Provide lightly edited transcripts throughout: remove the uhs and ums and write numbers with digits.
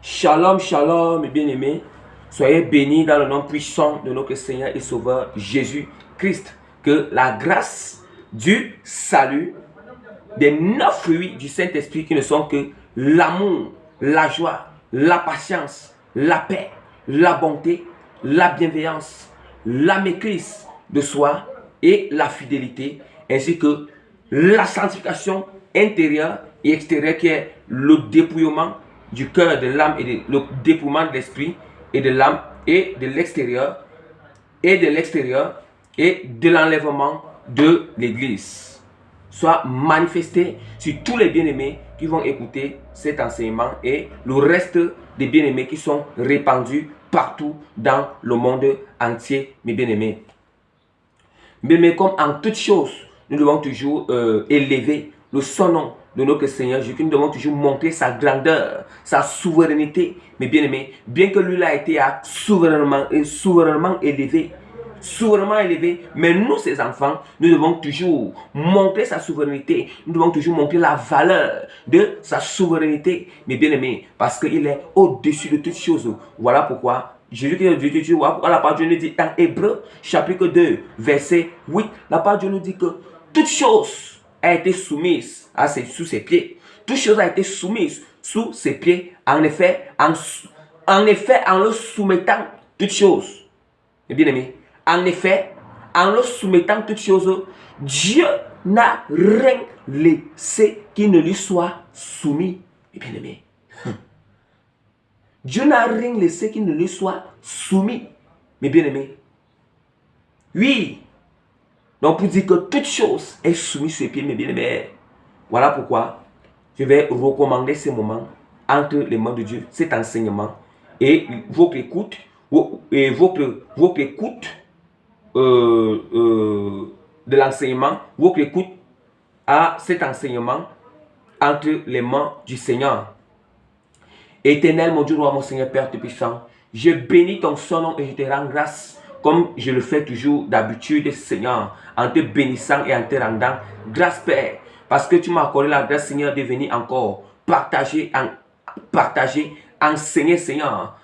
Shalom, shalom, mes bien-aimés. Soyez bénis dans le nom puissant de notre Seigneur et Sauveur Jésus-Christ. Que la grâce du salut, des 9 fruits du Saint-Esprit qui ne sont que l'amour, la joie, la patience, la paix, la bonté, la bienveillance, la maîtrise de soi et la fidélité, ainsi que la sanctification intérieure et extérieure qui est le dépouillement du cœur, de l'âme et le dépouillement de l'esprit et de l'âme et de l'extérieur et de l'enlèvement de l'église soit manifesté sur tous les bien-aimés qui vont écouter cet enseignement et le reste des bien-aimés qui sont répandus partout dans le monde entier, mes bien-aimés. Mais comme en toutes choses, nous devons toujours élever le son nom de notre Seigneur Jésus. Nous devons toujours montrer sa grandeur, sa souveraineté, mes bien-aimés. Bien que lui a été souverainement élevé, mais nous, ses enfants, nous devons toujours montrer sa souveraineté. Nous devons toujours montrer la valeur de sa souveraineté, mes bien-aimés, parce qu'il est au-dessus de toutes choses. Voilà pourquoi Jésus qui dit, la parole de Dieu nous dit dans Hébreux chapitre 2 verset 8, la parole de Dieu nous dit que toute chose a été soumise sous ses pieds. Toute chose a été soumise sous ses pieds. En effet, en le soumettant toutes choses, mes bien-aimés, en effet, en le soumettant toutes choses, Dieu n'a rien laissé qui ne lui soit soumis, mes bien-aimés. Dieu n'a rien laissé qui ne lui soit soumis, mes bien-aimés. Oui. Donc, pour dire que toute chose est soumise sur les pieds, mes bien-aimés. Voilà pourquoi je vais recommander ces moments entre les mains de Dieu, cet enseignement et votre écoute, de l'enseignement, votre écoute à cet enseignement entre les mains du Seigneur. Éternel, mon Dieu, roi, mon Seigneur, Père Tout-Puissant, je bénis ton nom et je te rends grâce, comme je le fais toujours d'habitude, Seigneur, en te bénissant et en te rendant grâce, Père, parce que tu m'as accordé la grâce, Seigneur, de venir encore partager, enseigner, Seigneur,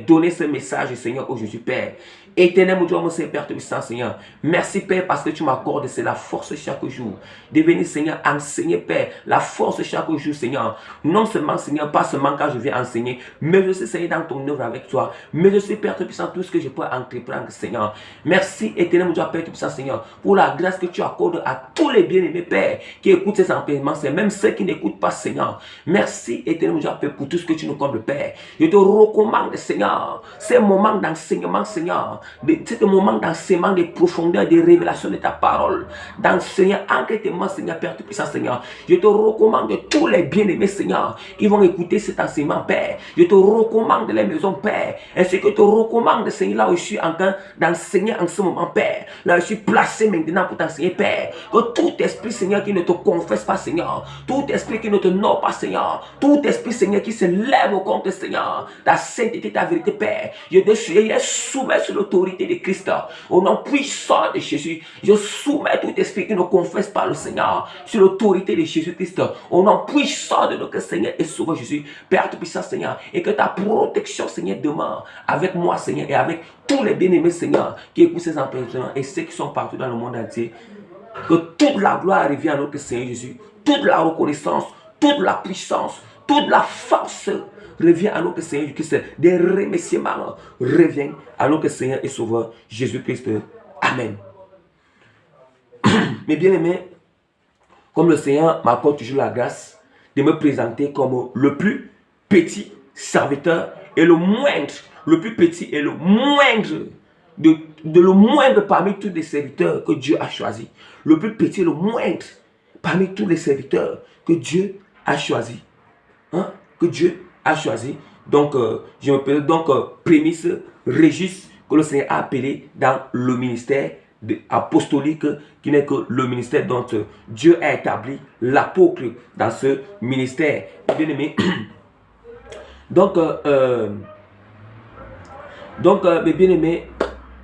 donner ce message, Seigneur, au Jésus, Père. Éternel, mon Dieu, mon Seigneur, Père Tout-Puissant, Seigneur. Merci, Père, parce que tu m'accordes, c'est la force chaque jour. De venir, Seigneur, enseigner, Père, la force chaque jour, Seigneur. Non seulement, Seigneur, pas seulement quand je viens enseigner, mais je sais, Seigneur, dans ton œuvre avec toi. Mais je sais, Père Tout-Puissant, tout ce que je peux entreprendre, Seigneur. Merci, Éternel, mon Dieu, Père Tout-Puissant, Seigneur, pour la grâce que tu accordes à tous les bien-aimés, Père, qui écoutent ces enseignements, c'est même ceux qui n'écoutent pas, Seigneur. Merci, Éternel, mon Dieu, Père, pour tout ce que tu nous combles, Père. Je te recommande, Seigneur, ces moments d'enseignement, Seigneur, c'est un moment d'enseignement, de profondeur, de révélation de ta parole. D'enseigner concrètement, Seigneur, Père Tout-Puissant, Seigneur. Je te recommande tous les bien-aimés, Seigneur, qui vont écouter cet enseignement, Père. Je te recommande les maisons, Père. Ainsi que je te recommande, Seigneur, là où je suis en train d'enseigner en ce moment, Père. Là où je suis placé maintenant pour t'enseigner, Père. Que tout esprit, Seigneur, qui ne te confesse pas, Seigneur. Tout esprit qui ne te honore pas, Seigneur. Tout esprit, Seigneur, qui se lève au compte, Seigneur. Ta sainteté, ta vérité, Père. Je te soumets sur l'autorité de Christ, au nom puissant de Jésus. Je soumets tout esprit qui ne confesse pas le Seigneur sur l'autorité de Jésus-Christ, au nom puissant de notre Seigneur et Sauveur Jésus, Père Tout-Puissant, Seigneur, et que ta protection, Seigneur, demeure avec moi, Seigneur, et avec tous les bien-aimés, Seigneur, qui écoutent ces enseignements et ceux qui sont partout dans le monde entier. Que toute la gloire revient à notre Seigneur Jésus, toute la reconnaissance, toute la puissance, toute la force revient à notre Seigneur Jésus-Christ. Des remerciements reviennent à notre Seigneur et Sauveur Jésus-Christ. Amen. Mes bien-aimés, comme le Seigneur m'accorde toujours la grâce de me présenter comme le plus petit serviteur et le moindre, le plus petit et le moindre, le moindre parmi tous les serviteurs que Dieu a choisi. Le plus petit et le moindre parmi tous les serviteurs que Dieu a choisi. Que Dieu a choisi. Donc, je me présente donc prémisse Régis, que le Seigneur a appelé dans le ministère apostolique, qui n'est que le ministère dont Dieu a établi l'apôtre dans ce ministère. Bien aimé. Donc, mes bien-aimés,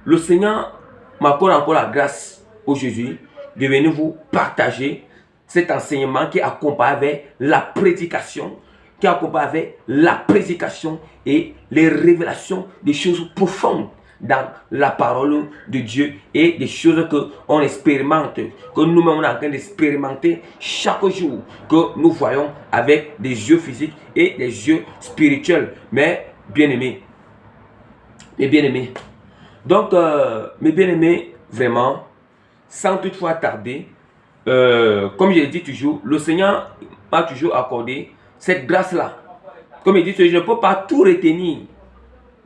le Seigneur m'accorde encore la grâce aujourd'hui de venir vous partager cet enseignement qui accompagne avec la prédication qui accompagne avec la prédication et les révélations des choses profondes dans la parole de Dieu et des choses que on expérimente, que nous-mêmes on est en train d'expérimenter chaque jour, que nous voyons avec des yeux physiques et des yeux spirituels. Mais bien-aimés, donc mes bien-aimés, vraiment, sans toutefois tarder, comme je l'ai dit toujours, le Seigneur m'a toujours accordé cette grâce-là. Comme il dit, je ne peux pas tout retenir.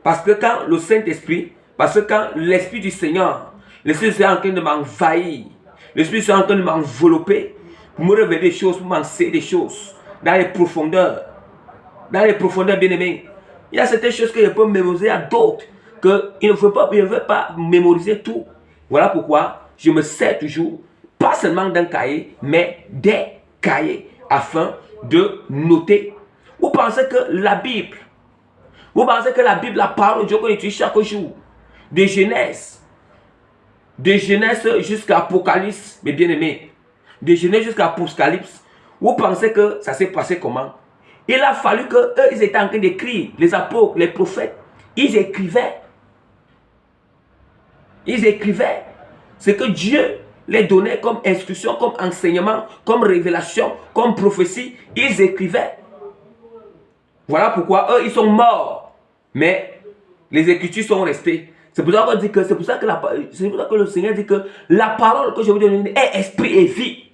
Parce que quand le Saint-Esprit, parce que quand l'Esprit du Seigneur, l'Esprit du Seigneur est en train de m'envahir, l'Esprit du Seigneur est en train de m'envelopper, pour me révéler des choses, pour m'enseigner des choses, dans les profondeurs, bien-aimés. Il y a certaines choses que je peux mémoriser, à d'autres qu'il ne faut pas, je ne veux pas mémoriser tout. Voilà pourquoi je me sers toujours, pas seulement d'un cahier, mais des cahiers, afin de noter. Vous pensez que la Bible, la parole de Dieu qu'on utilise chaque jour, de Genèse jusqu'à Apocalypse, mes bien-aimés, de Genèse jusqu'à Apocalypse, vous pensez que ça s'est passé comment? Il a fallu que eux, ils étaient en train d'écrire, les apôtres, les prophètes, ils écrivaient ce que Dieu les donnait comme instruction, comme enseignement, comme révélation, comme prophétie. Ils écrivaient. Voilà pourquoi eux, ils sont morts. Mais les Écritures sont restées. C'est pour ça qu'on dit que, c'est pour ça que le Seigneur dit que la parole que je vous donne est esprit et vie.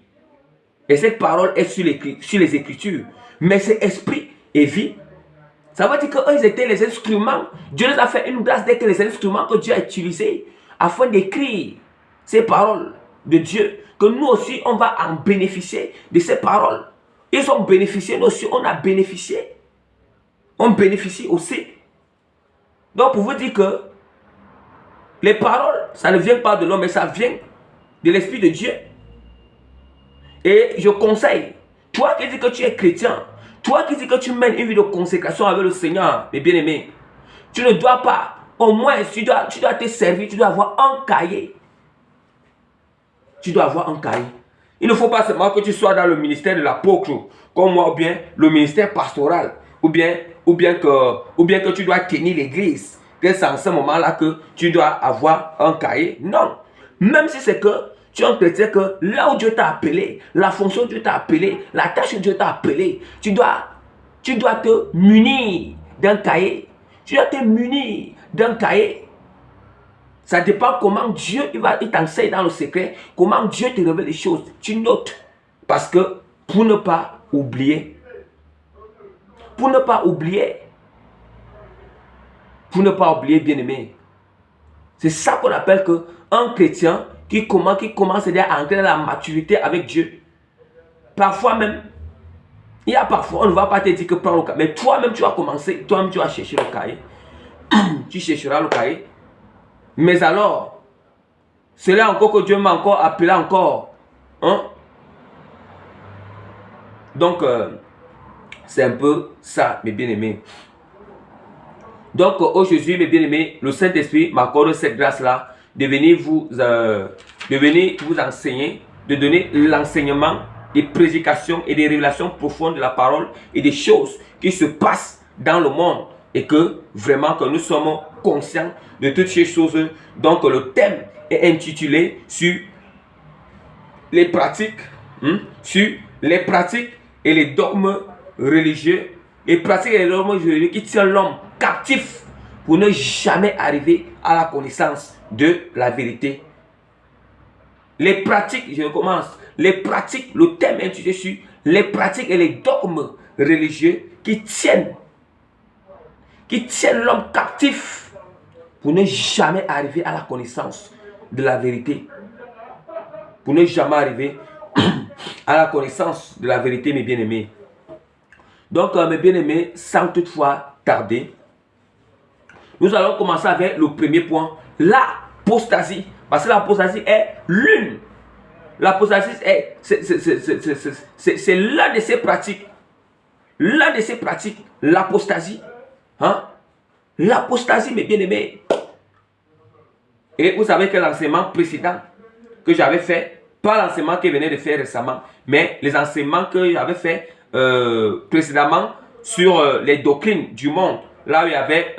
Et cette parole est sur les Écritures. Mais c'est esprit et vie. Ça veut dire qu'eux, ils étaient les instruments. Dieu les a fait une grâce d'être les instruments que Dieu a utilisés afin d'écrire ces paroles de Dieu. Que nous aussi, on va en bénéficier de ces paroles. Ils ont bénéficié, nous aussi, on a bénéficié. On bénéficie aussi. Donc, pour vous dire que les paroles, ça ne vient pas de l'homme, mais ça vient de l'Esprit de Dieu. Et je conseille, toi qui dis que tu es chrétien, toi qui dis que tu mènes une vie de consécration avec le Seigneur, mes bien-aimés, tu ne dois pas, au moins, tu dois te servir, tu dois avoir un cahier. Tu dois avoir un cahier. Il ne faut pas seulement que tu sois dans le ministère de l'apôtre, comme moi, ou bien le ministère pastoral, ou bien que tu dois tenir l'église, que c'est en ce moment-là que tu dois avoir un cahier. Non. Même si c'est que tu es un chrétien, que là où Dieu t'a appelé, la fonction que Dieu t'a appelé, la tâche que Dieu t'a appelé, tu dois te munir d'un cahier. Tu dois te munir d'un cahier. Ça dépend comment Dieu il t'enseigne dans le secret, comment Dieu te révèle les choses. Tu notes. Parce que pour ne pas oublier, bien-aimé, c'est ça qu'on appelle un chrétien qui commence à entrer dans la maturité avec Dieu. Parfois même, on ne va pas te dire que prends le cahier, mais toi-même tu vas commencer, toi-même tu vas chercher le cahier. Tu chercheras le cahier. Mais alors, c'est là encore que Dieu m'a encore appelé encore. Hein? Donc, c'est un peu ça, mes bien-aimés. Donc, aujourd'hui, mes bien-aimés, le Saint-Esprit m'accorde cette grâce-là de venir vous enseigner, de donner l'enseignement des prédications et des révélations profondes de la parole et des choses qui se passent dans le monde. Et que vraiment que nous sommes conscients de toutes ces choses. Donc le thème est intitulé sur les pratiques, et les dogmes religieux. Les pratiques et les dogmes religieux qui tiennent l'homme captif pour ne jamais arriver à la connaissance de la vérité. Les pratiques, je recommence. Les pratiques, le thème est intitulé sur les pratiques et les dogmes religieux qui tiennent l'homme captif pour ne jamais arriver à la connaissance de la vérité. Pour ne jamais arriver à la connaissance de la vérité, mes bien-aimés. Donc, mes bien-aimés, sans toutefois tarder, nous allons commencer avec le premier point, l'apostasie. Parce que l'apostasie est l'une. L'apostasie c'est l'un de ces pratiques. L'un de ces pratiques, l'apostasie. Hein? L'apostasie, mes bien-aimés. Et vous savez que l'enseignement précédent que j'avais fait, pas l'enseignement que je venais de faire récemment, mais les enseignements que j'avais fait précédemment sur les doctrines du monde. Là où il y avait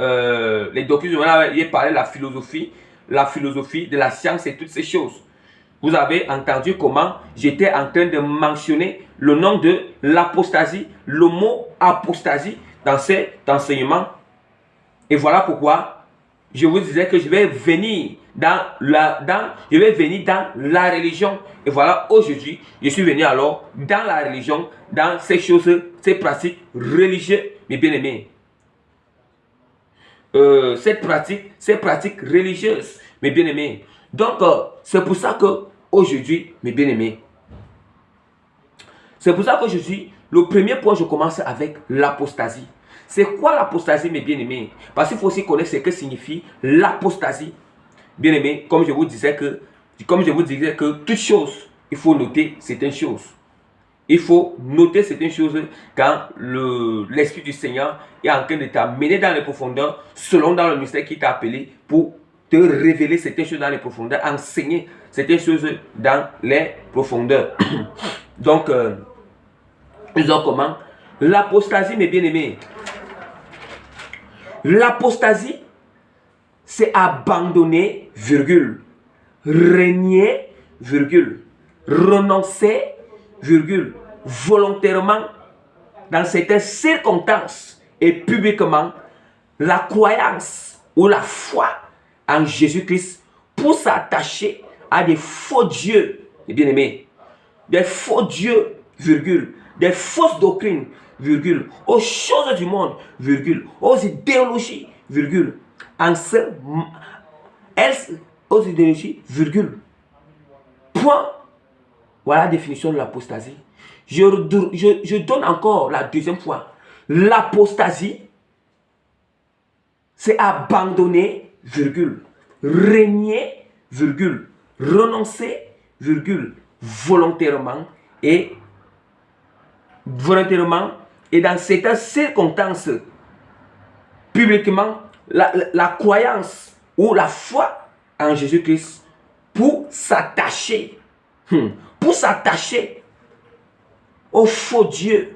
les doctrines du monde, là où il parlait de la philosophie de la science et toutes ces choses. Vous avez entendu comment j'étais en train de mentionner le nom de l'apostasie, le mot apostasie dans cet enseignement. Et voilà pourquoi je vous disais que je vais venir dans la religion. Et voilà, aujourd'hui, je suis venu alors dans la religion, dans ces choses, ces pratiques religieuses, mes bien-aimés. Ces pratiques religieuses, mes bien-aimés. Donc, c'est pour ça que aujourd'hui, mes bien-aimés, c'est pour ça qu'aujourd'hui, le premier point, je commence avec l'apostasie. C'est quoi l'apostasie, mes bien-aimés? Parce qu'il faut aussi connaître ce que signifie l'apostasie. Bien-aimés, comme je vous disais que toute chose, il faut noter certaines choses. Il faut noter certaines choses quand l'Esprit du Seigneur est en train de t'amener dans les profondeurs, selon dans le mystère qui t'a appelé pour te révéler certaines choses dans les profondeurs, enseigner certaines choses dans les profondeurs. Donc, disons comment? L'apostasie, mes bien-aimés. L'apostasie, c'est abandonner, virgule, régner, virgule, renoncer, virgule, volontairement, dans certaines circonstances et publiquement, la croyance ou la foi en Jésus-Christ pour s'attacher à des faux dieux, mes bien-aimés, des faux dieux, virgule, des fausses doctrines, virgule, aux choses du monde, virgule, aux idéologies, virgule, aux idéologies, virgule. Point. Voilà la définition de l'apostasie. Je donne encore la deuxième fois. L'apostasie, c'est abandonner, virgule, régner, virgule, renoncer, virgule, volontairement et dans certaines circonstances, publiquement, la croyance ou la foi en Jésus-Christ pour s'attacher aux faux dieux.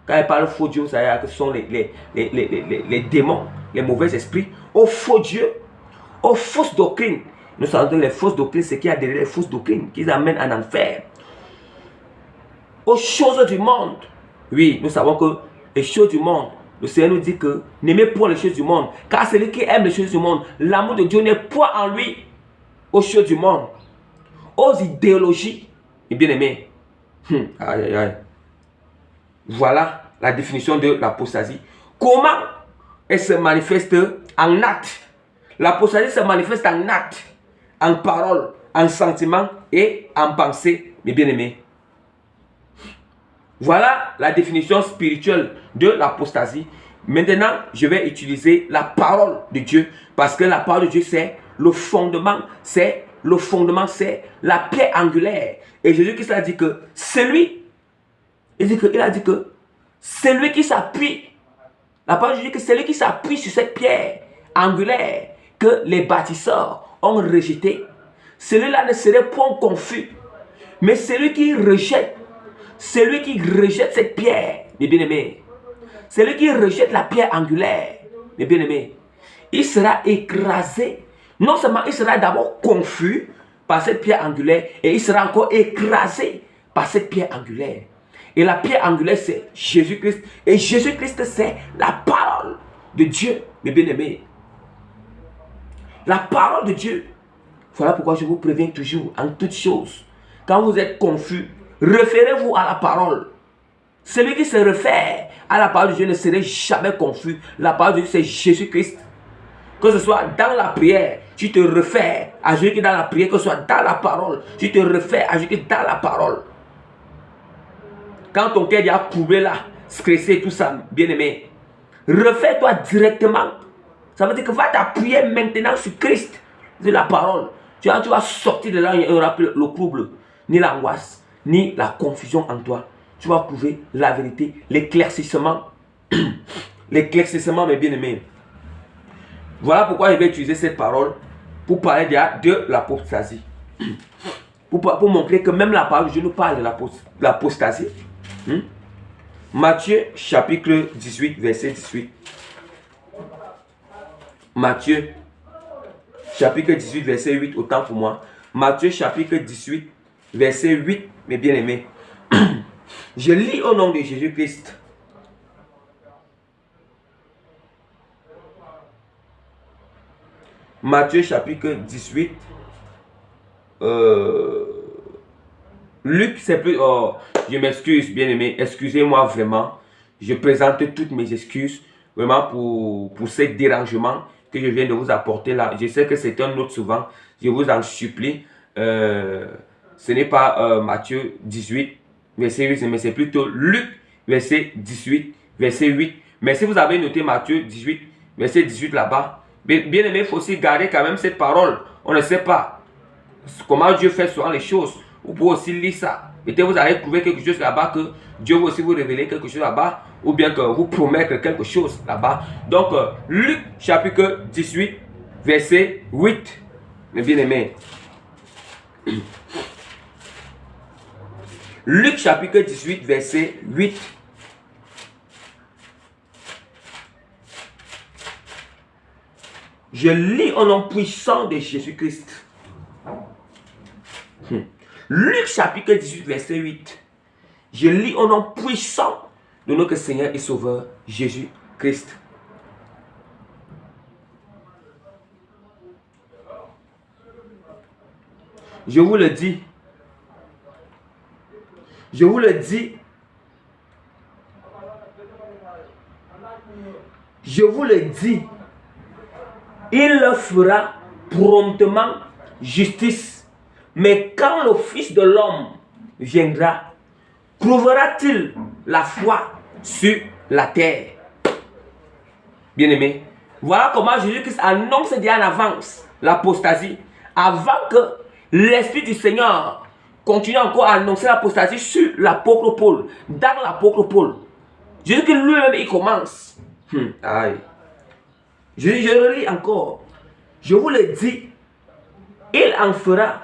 Quand il parle de faux dieux, vous savez que ce sont les démons, les mauvais esprits, aux faux dieux, aux fausses doctrines. Nous savons que les fausses doctrines, c'est qu'il y a derrière les fausses doctrines qui amènent en enfer. Aux choses du monde. Oui, nous savons que les choses du monde, le Seigneur nous dit que n'aimez point les choses du monde, car celui qui aime les choses du monde, l'amour de Dieu n'est point en lui. Aux choses du monde, aux idéologies, mes bien-aimés. Aïe, aïe, aïe. Voilà la définition de l'apostasie. Comment elle se manifeste en acte? L'apostasie se manifeste en acte, en parole, en sentiment et en pensée, mes bien-aimés. Voilà la définition spirituelle de l'apostasie. Maintenant, je vais utiliser la parole de Dieu parce que la parole de Dieu, c'est le fondement, c'est la pierre angulaire. Et Jésus-Christ a dit que celui qui s'appuie, la parole de Dieu dit que celui qui s'appuie sur cette pierre angulaire que les bâtisseurs ont rejeté, celui-là ne serait point confus. Mais celui qui rejette cette pierre, mes bien-aimés, celui qui rejette la pierre angulaire, mes bien-aimés, il sera écrasé. Non seulement il sera d'abord confus par cette pierre angulaire, et il sera encore écrasé par cette pierre angulaire. Et la pierre angulaire, c'est Jésus-Christ. Et Jésus-Christ, c'est la parole de Dieu, mes bien-aimés. La parole de Dieu. Voilà pourquoi je vous préviens toujours, en toutes choses, quand vous êtes confus, référez-vous à la parole. Celui qui se réfère à la parole de Dieu ne serait jamais confus. La parole de Dieu, c'est Jésus-Christ. Que ce soit dans la prière, tu te réfères à Jésus-Christ dans la prière. Que ce soit dans la parole, tu te réfères à Jésus-Christ dans la parole. Quand ton cœur est courbé là, stressé, tout ça, bien-aimé, réfère-toi directement. Ça veut dire que va t'appuyer maintenant sur Christ, de la parole. Tu vas sortir de là, il n'y aura plus le trouble, ni l'angoisse, ni la confusion en toi. Tu vas trouver la vérité, l'éclaircissement. L'éclaircissement, mes bien-aimés. Voilà pourquoi je vais utiliser cette parole pour parler de l'apostasie. Pour montrer que même la parole de Dieu nous parle de l'apostasie. Matthieu chapitre 18, verset 18. Matthieu chapitre 18, verset 8, autant pour moi. Matthieu chapitre 18, verset 8, mes bien-aimés. Je lis au nom de Jésus-Christ. Matthieu chapitre 18. Luc, c'est plus... Oh, je m'excuse, bien-aimé. Excusez-moi vraiment. Je présente toutes mes excuses vraiment pour ce dérangement que je viens de vous apporter là. Je sais que c'est un autre souvent. Je vous en supplie. Ce n'est pas Matthieu 18, verset 8, mais c'est plutôt Luc, verset 18, verset 8. Mais si vous avez noté Matthieu 18, verset 18 là-bas, bien aimé, il faut aussi garder quand même cette parole. On ne sait pas comment Dieu fait souvent les choses. Vous pouvez aussi lire ça. Peut-être vous allez trouver quelque chose là-bas que Dieu va aussi vous révéler quelque chose là-bas. Ou bien que vous promettre quelque chose là-bas. Donc, Luc chapitre 18, verset 8. Mes bien-aimés. Luc chapitre 18, verset 8. Je lis au nom puissant de Jésus-Christ. Luc chapitre 18, verset 8. Je lis au nom puissant de notre Seigneur et Sauveur Jésus-Christ. Je vous le dis. Je vous le dis. Je vous le dis. Il leur fera promptement justice. Mais quand le Fils de l'homme viendra, trouvera-t-il la foi sur la terre? Bien-aimé, voilà comment Jésus-Christ annonce déjà en avance l'apostasie. Avant que l'Esprit du Seigneur continue encore à annoncer l'apostasie sur l'apôtre Paul. Dans l'apôtre Paul. Jésus-Christ lui-même, il commence. Aïe. Je relis encore. Je vous le dis. Il en fera.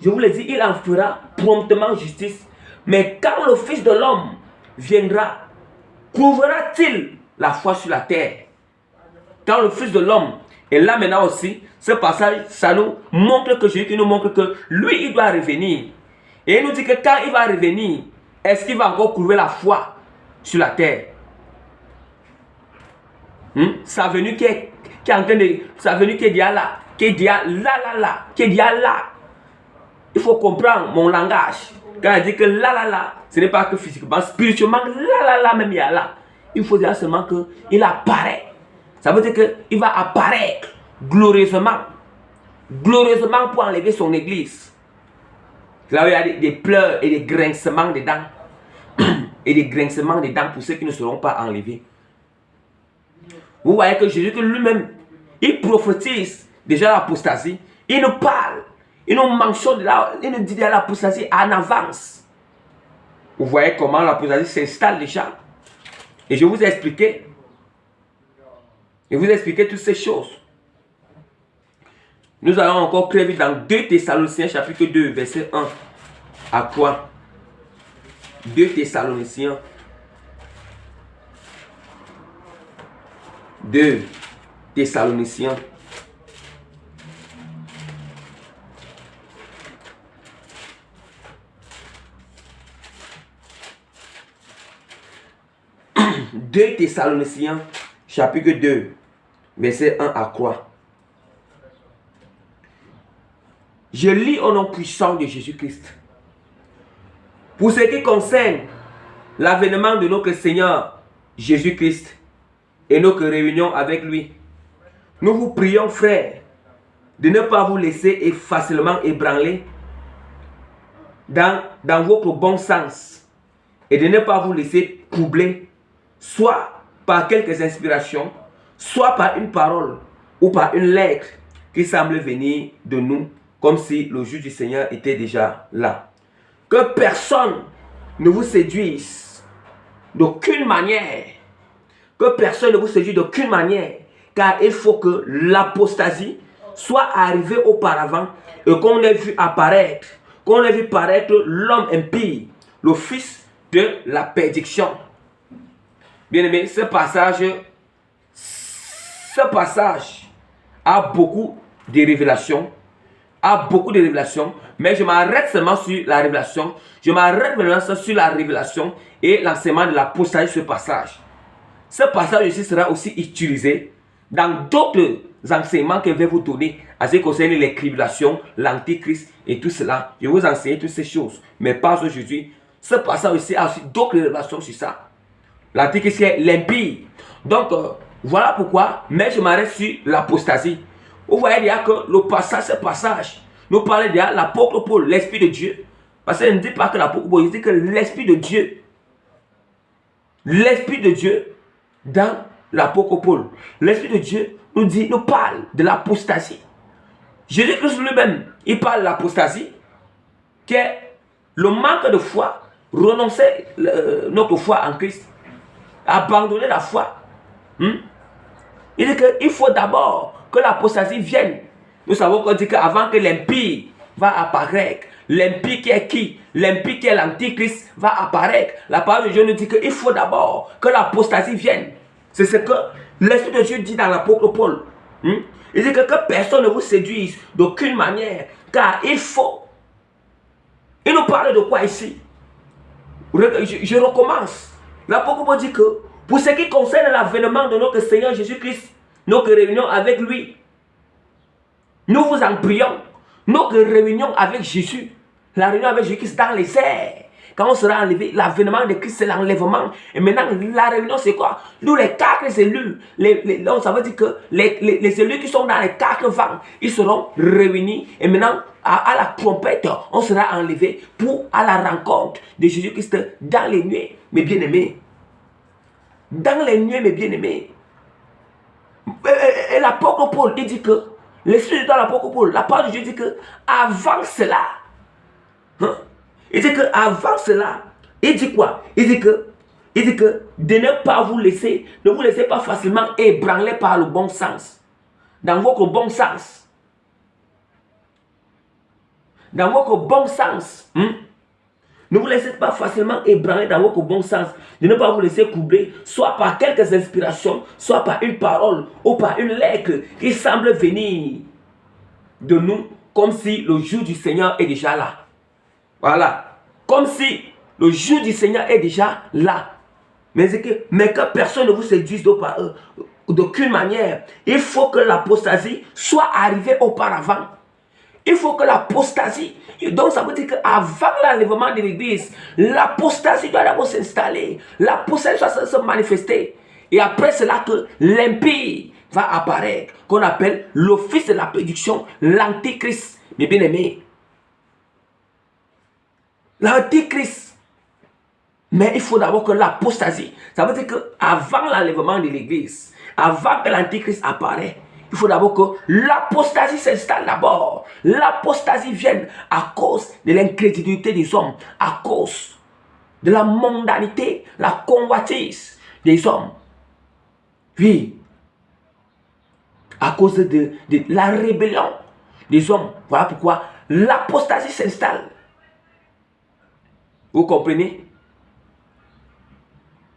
Je vous le dis, il en fera promptement justice. Mais quand le Fils de l'homme viendra, trouvera-t-il la foi sur la terre? Quand le Fils de l'homme est là maintenant aussi, ce passage, ça nous montre que Jésus nous montre que lui, il doit revenir. Et il nous dit que quand il va revenir, est-ce qu'il va encore trouver la foi sur la terre? Sa venue qui est en train de... Sa venue qui est déjà là. Qui est déjà là. Qui est déjà là. Il faut comprendre mon langage. Quand il dit que là, ce n'est pas que physiquement, spirituellement, là, même il y a là. Il faut dire seulement qu'il apparaît. Ça veut dire qu'il va apparaître glorieusement. Glorieusement pour enlever son église. Là où il y a des pleurs et des grincements des dents. Et des grincements des dents pour ceux qui ne seront pas enlevés. Vous voyez que Jésus lui-même, il prophétise déjà l'apostasie. Il nous parle. Il nous mentionne, il nous dit de l'apostasie en avance. Vous voyez comment l'apostasie s'installe déjà. Et je vous ai expliqué. Je vous ai expliqué toutes ces choses. Nous allons encore très vite dans 2 Thessaloniciens chapitre 2 verset 1 à 3. 2 Thessaloniciens 2 Thessaloniciens chapitre 2 verset 1 à 3. Je lis au nom puissant de Jésus-Christ. Pour ce qui concerne l'avènement de notre Seigneur Jésus-Christ et notre réunion avec lui, nous vous prions, frères, de ne pas vous laisser facilement ébranler dans votre bon sens et de ne pas vous laisser troubler, soit par quelques inspirations, soit par une parole ou par une lettre qui semble venir de nous, comme si le jour du Seigneur était déjà là. Que personne ne vous séduise d'aucune manière. Que personne ne vous séduise d'aucune manière. Car il faut que l'apostasie soit arrivée auparavant et qu'on ait vu apparaître, l'homme impie, le fils de la perdition. Bien-aimé, ce passage a beaucoup de révélations. Mais je m'arrête seulement sur la révélation. Je m'arrête maintenant sur la révélation et l'enseignement de l'apostasie, ce passage. Ce passage ici sera aussi utilisé dans d'autres enseignements que je vais vous donner à ce qui concerne les tribulations, l'antichrist et tout cela. Je vais vous enseigner toutes ces choses, mais pas aujourd'hui. Ce passage ici a aussi d'autres révélations sur ça. L'antichrist est l'impie. Donc, voilà pourquoi, mais je m'arrête sur l'apostasie. Vous voyez déjà que ce passage, nous parle déjà de l'apôtre Paul, l'Esprit de Dieu. Parce qu'il ne dit pas que l'apôtre Paul, il dit que l'Esprit de Dieu, dans l'apôtre Paul, l'Esprit de Dieu nous parle de l'apostasie. Jésus-Christ lui-même, il parle de l'apostasie, qui est le manque de foi, renoncer notre foi en Christ, abandonner la foi. Il dit qu'il faut d'abord que l'apostasie vienne. Nous savons qu'on dit qu'avant que l'impie va apparaître, l'impie qui est qui? L'impie qui est l'antichrist va apparaître. La parole de Dieu nous dit qu'il faut d'abord que l'apostasie vienne. C'est ce que l'Esprit de Dieu dit dans l'apôtre Paul. Il dit que personne ne vous séduise d'aucune manière, car il faut. Il nous parle de quoi ici? Je recommence. L'apôtre Paul dit que pour ce qui concerne l'avènement de notre Seigneur Jésus-Christ, notre réunion avec lui, nous vous en prions. Notre réunion avec Jésus, la réunion avec Jésus-Christ dans les airs, quand on sera enlevé, l'avènement de Christ c'est l'enlèvement. Et maintenant, la réunion c'est quoi? Nous les quatre cellules, donc ça veut dire que les cellules qui sont dans les quatre vents, ils seront réunis. Et maintenant, à la trompette, on sera enlevé pour à la rencontre de Jésus-Christ dans les nuées, mes bien-aimés. Dans les nuées, mes bien-aimés. Et l'apôtre Paul, il dit que, l'Esprit dans l'apôtre Paul, la parole de Dieu dit que, avant cela, il dit que avant cela, il dit quoi? Il dit que de ne pas vous laisser, ne vous laissez pas facilement ébranler par le bon sens. Dans votre bon sens. Dans votre bon sens. Ne vous laissez pas facilement ébranler dans votre bon sens. De ne pas vous laisser coubler, soit par quelques inspirations, soit par une parole ou par une lettre qui semble venir de nous, comme si le jour du Seigneur est déjà là. Voilà. Comme si le jour du Seigneur est déjà là. Mais que personne ne vous séduise d'aucune manière. Il faut que l'apostasie soit arrivée auparavant. Il faut que l'apostasie, donc ça veut dire qu'avant l'enlèvement de l'église, l'apostasie doit d'abord s'installer, l'apostasie doit se manifester. Et après cela que l'impie va apparaître, qu'on appelle le fils de la prédiction, l'antichrist. Mes bien-aimés, l'antichrist. Mais il faut d'abord que l'apostasie, ça veut dire qu'avant l'enlèvement de l'église, avant que l'antichrist apparaisse, il faut d'abord que l'apostasie s'installe d'abord. L'apostasie vienne à cause de l'incrédulité des hommes, à cause de la mondanité, la convoitise des hommes. Oui, à cause de la rébellion des hommes. Voilà pourquoi l'apostasie s'installe. Vous comprenez?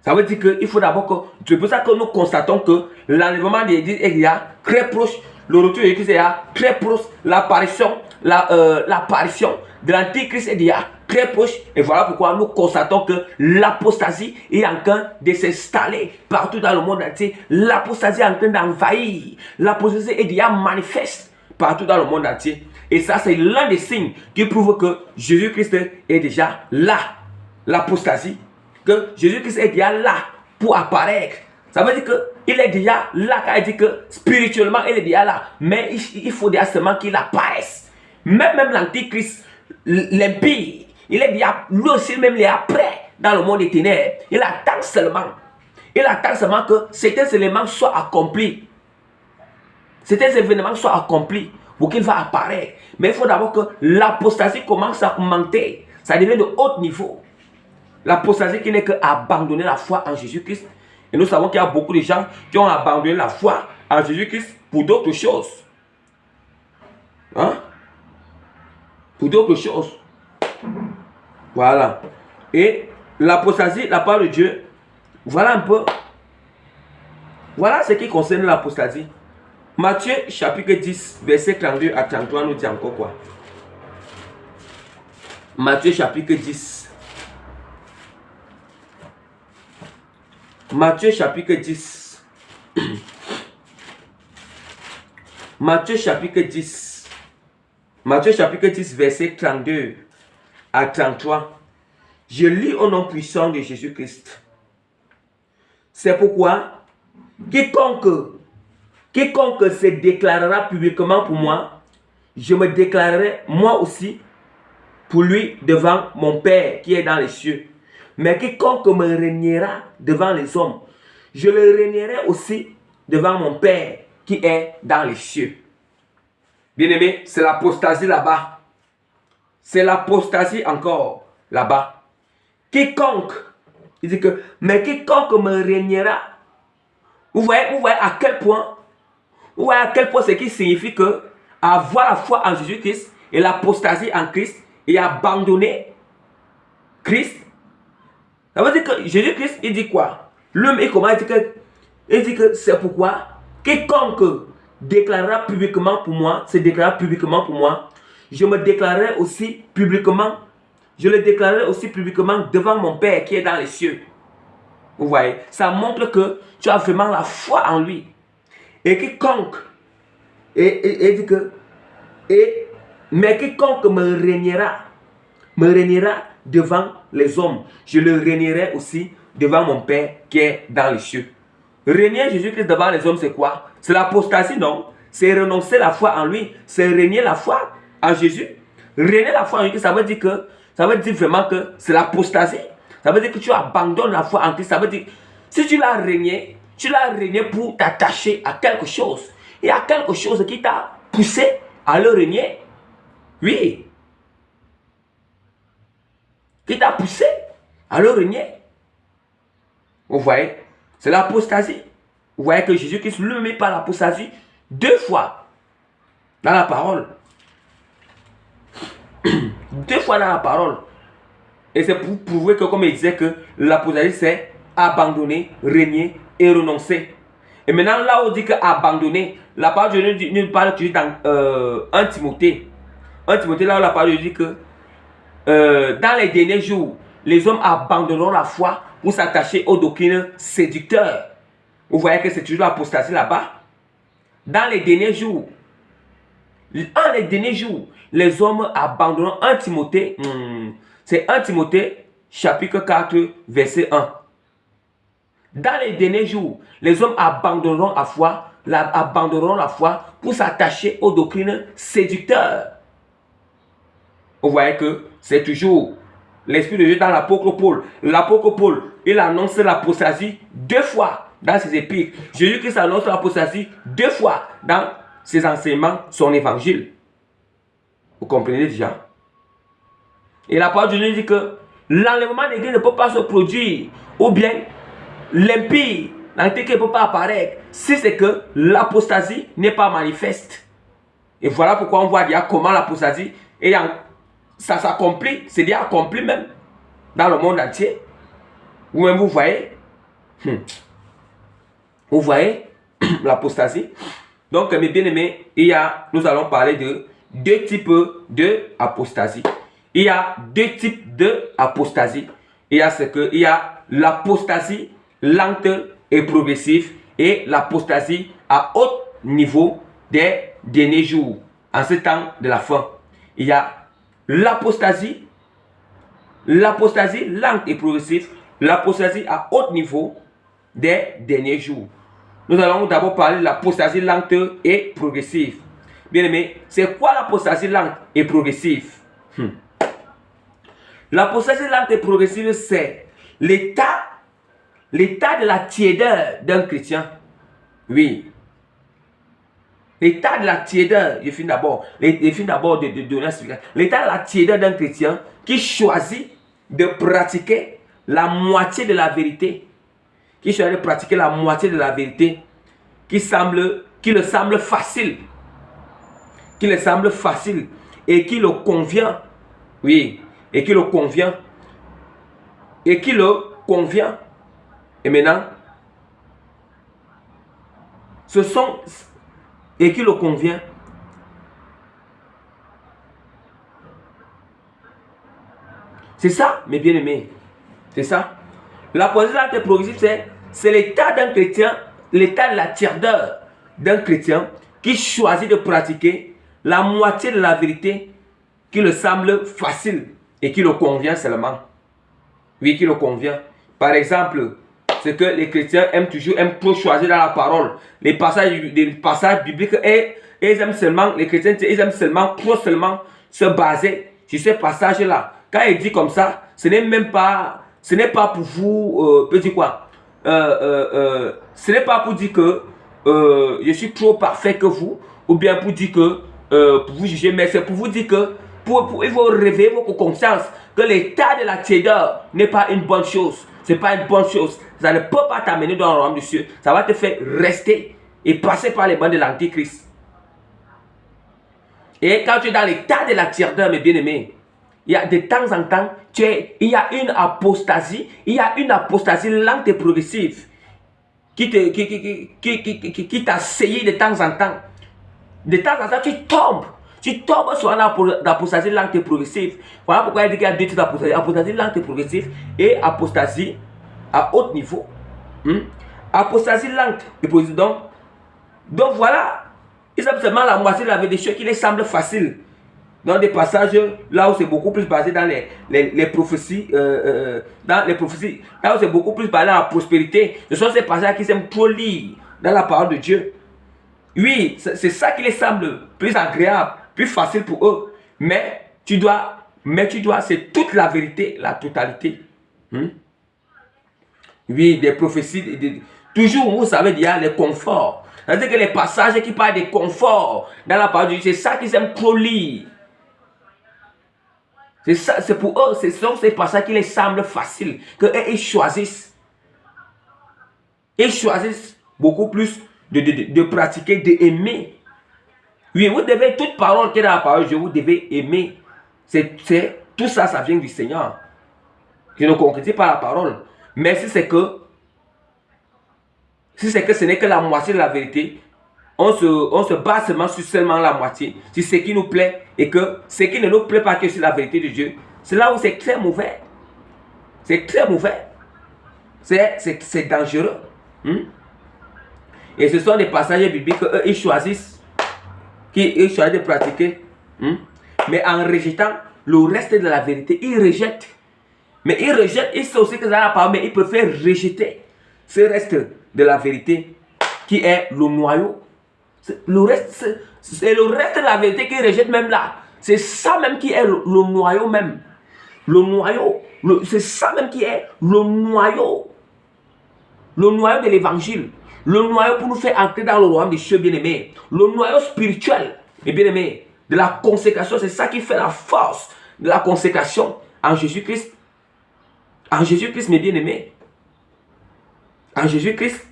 Ça veut dire qu'il faut d'abord que... C'est pour ça que nous constatons que l'enlèvement de l'église est déjà très proche. Le retour de l'église est déjà très proche. L'apparition de l'antichrist est déjà très proche. Et voilà pourquoi nous constatons que l'apostasie est en train de s'installer partout dans le monde entier. L'apostasie est en train d'envahir. L'apostasie est déjà manifeste partout dans le monde entier. Et ça, c'est l'un des signes qui prouve que Jésus-Christ est déjà là. L'apostasie. Que Jésus-Christ est déjà là pour apparaître. Ça veut dire qu'il est déjà là, car il dit que spirituellement, il est déjà là. Mais il faut déjà seulement qu'il apparaisse. Même l'antichrist, l'impie, il est déjà, lui aussi même, il est après dans le monde des ténèbres. Il attend seulement. Il attend seulement que certains éléments soient accomplis. Certains événements soient accomplis pour qu'il va apparaître. Mais il faut d'abord que l'apostasie commence à augmenter. Ça devient de haut niveau. L'apostasie qui n'est qu'abandonner la foi en Jésus-Christ. Et nous savons qu'il y a beaucoup de gens qui ont abandonné la foi en Jésus-Christ pour d'autres choses. Pour d'autres choses. Voilà. Et l'apostasie, la parole de Dieu, voilà un peu. Voilà ce qui concerne l'apostasie. Matthieu chapitre 10, verset 32 à 33 nous dit encore quoi? Matthieu chapitre 10. Matthieu chapitre 10. Matthieu chapitre 10. Matthieu chapitre 10, verset 32 à 33. Je lis au nom puissant de Jésus-Christ. C'est pourquoi quiconque se déclarera publiquement pour moi, je me déclarerai moi aussi pour lui devant mon Père qui est dans les cieux. Mais quiconque me reniera devant les hommes, je le renierai aussi devant mon Père qui est dans les cieux. Bien-aimé, c'est l'apostasie là-bas. C'est l'apostasie encore là-bas. Quiconque, il dit que, mais quiconque me reniera, vous voyez à quel point, ce qui signifie que avoir la foi en Jésus-Christ et l'apostasie en Christ et abandonner Christ. Ça veut dire que Jésus-Christ, il dit quoi? L'homme, il dit que c'est pourquoi quiconque déclarera publiquement pour moi, se déclarera publiquement pour moi, je me déclarerai aussi publiquement, je le déclarerai aussi publiquement devant mon Père qui est dans les cieux. Vous voyez, ça montre que tu as vraiment la foi en lui. Et quiconque, dit que, mais quiconque me reniera devant les hommes, je le renierai aussi devant mon Père qui est dans les cieux. Renier Jésus-Christ devant les hommes, c'est quoi? C'est l'apostasie, non? C'est renoncer la foi en lui. C'est renier la foi en Jésus. Renier la foi en Jésus, ça veut dire vraiment que c'est l'apostasie. Ça veut dire que tu abandonnes la foi en Christ. Ça veut dire, si tu l'as renié pour t'attacher à quelque chose. Et à quelque chose qui t'a poussé à le renier. Oui. Qui t'a poussé à le renier. Vous voyez? C'est l'apostasie. Vous voyez que Jésus-Christ ne met pas l'apostasie 2 fois dans la parole. 2 fois dans la parole. Et c'est pour prouver que, comme il disait, que l'apostasie, c'est abandonner, renier et renoncer. Et maintenant, là où on dit que abandonner, la parole de Dieu nous parle toujours dans 1 Timothée. 1 Timothée, là où la parole de Dieu dit que dans les derniers jours, les hommes abandonneront la foi pour s'attacher aux doctrines séducteurs. Vous voyez que c'est toujours l'apostasie là-bas. Dans les derniers jours, les hommes abandonneront 1 Timothée. C'est 1 Timothée chapitre 4 verset 1. Dans les derniers jours, les hommes abandonneront la foi pour s'attacher aux doctrines séducteurs. Vous voyez que c'est toujours l'Esprit de Dieu dans l'apôtre Paul. L'apôtre Paul, il annonce l'apostasie 2 fois dans ses épîtres. Jésus-Christ annonce l'apostasie 2 fois dans ses enseignements, son évangile. Vous comprenez déjà? Et la parole de Dieu dit que l'enlèvement de l'Église ne peut pas se produire, ou bien l'impie, l'antéchrist ne peut pas apparaître si c'est que l'apostasie n'est pas manifeste. Et voilà pourquoi on voit déjà comment l'apostasie, ça s'accomplit, c'est déjà accompli même dans le monde entier. Vous-même, vous voyez, l'apostasie. Donc, mes bien-aimés, nous allons parler de 2 types d'apostasie. Il y a 2 types d'apostasie. Il y a l'apostasie lente et progressive et l'apostasie à haut niveau des derniers jours, en ce temps de la fin. Il y a l'apostasie lente et progressive, l'apostasie à haut niveau des derniers jours. Nous allons d'abord parler de l'apostasie lente et progressive. Bien aimé, c'est quoi l'apostasie lente et progressive? L'apostasie lente et progressive, c'est l'état de la tiédeur d'un chrétien. Oui. L'état de la tiédeur, je finis d'abord de donner l'explication. L'état de la tiédeur d'un chrétien qui choisit de pratiquer la moitié de la vérité. Qui choisit de pratiquer la moitié de la vérité qui le semble facile. Et qui le convient. Oui. Et qui le convient. et qui le convient. Et maintenant, ce sont et qui le convient. C'est ça, mes bien-aimés. C'est ça. L'apostasie progressive, c'est l'état d'un chrétien, l'état de la tierdeur d'un chrétien qui choisit de pratiquer la moitié de la vérité qui lui semble facile et qui le convient seulement. Oui, qui le convient. Par exemple, c'est que les chrétiens aiment trop choisir dans la parole les passages bibliques et ils aiment seulement, les chrétiens, ils aiment seulement se baser sur ces passages-là. Quand il dit comme ça, ce n'est pas pour vous, dire quoi, ce n'est pas pour dire que je suis trop parfait que vous, ou bien pour dire que, pour vous juger, mais c'est pour vous dire que, il faut réveiller votre conscience que l'état de la tiédeur n'est pas une bonne chose. C'est pas une bonne chose. Ça ne peut pas t'amener dans le royaume des cieux. Ça va te faire rester et passer par les bancs de l'Antichrist. Et quand tu es dans l'état de la tiédeur, mes bien-aimés, il y a de temps en temps, il y a une apostasie lente et progressive qui t'a sailli de temps en temps. De temps en temps, tu tombes sur une apostasie lente et progressive. Voilà pourquoi il dit qu'il y a deux types d'apostasie. Apostasie lente et progressive et apostasie à haut niveau. Apostasie lente et progressive. Donc voilà, ils ont seulement la moitié de la vie des choses qui les semblent faciles. Dans des passages là où c'est beaucoup plus basé dans les prophéties, là où c'est beaucoup plus basé dans la prospérité, ce sont ces passages qui aiment trop lire dans la parole de Dieu. Oui, c'est ça qui les semble plus agréable, plus facile pour eux. Mais tu dois, c'est toute la vérité, la totalité. Oui, des prophéties, toujours, vous savez, il y a les conforts. C'est-à-dire que les passages qui parlent des conforts dans la parole de Dieu, c'est ça qu'ils aiment trop lire. C'est ça, c'est pour eux, ce sont ces passages qui les semblent faciles, qu'ils choisissent. Ils choisissent beaucoup plus de pratiquer, d'aimer. Oui, vous devez, toute parole qui est dans la parole de Dieu, vous devez aimer. Tout ça, ça vient du Seigneur. Je ne concrétise pas la parole. Mais si c'est que ce n'est que la moitié de la vérité, on se base seulement la moitié, sur ce qui nous plaît, et que ce qui ne nous plaît pas que sur la vérité de Dieu, c'est là où c'est très mauvais. C'est très mauvais. C'est dangereux. Et ce sont des passages bibliques qu'ils choisissent de pratiquer. Mais en rejetant le reste de la vérité, ils rejettent. Mais ils rejettent, ils savent aussi que ça n'a pas, mais ils préfèrent rejeter ce reste de la vérité qui est le noyau. Le reste, c'est le reste de la vérité qu'ils rejettent même là. C'est ça même qui est le noyau même. Le noyau, c'est ça même qui est le noyau. Le noyau de l'évangile. Le noyau pour nous faire entrer dans le royaume des cieux, bien-aimés. Le noyau spirituel, et bien-aimés, de la consécration. C'est ça qui fait la force de la consécration en Jésus-Christ. En Jésus-Christ, mes bien-aimés. En Jésus-Christ.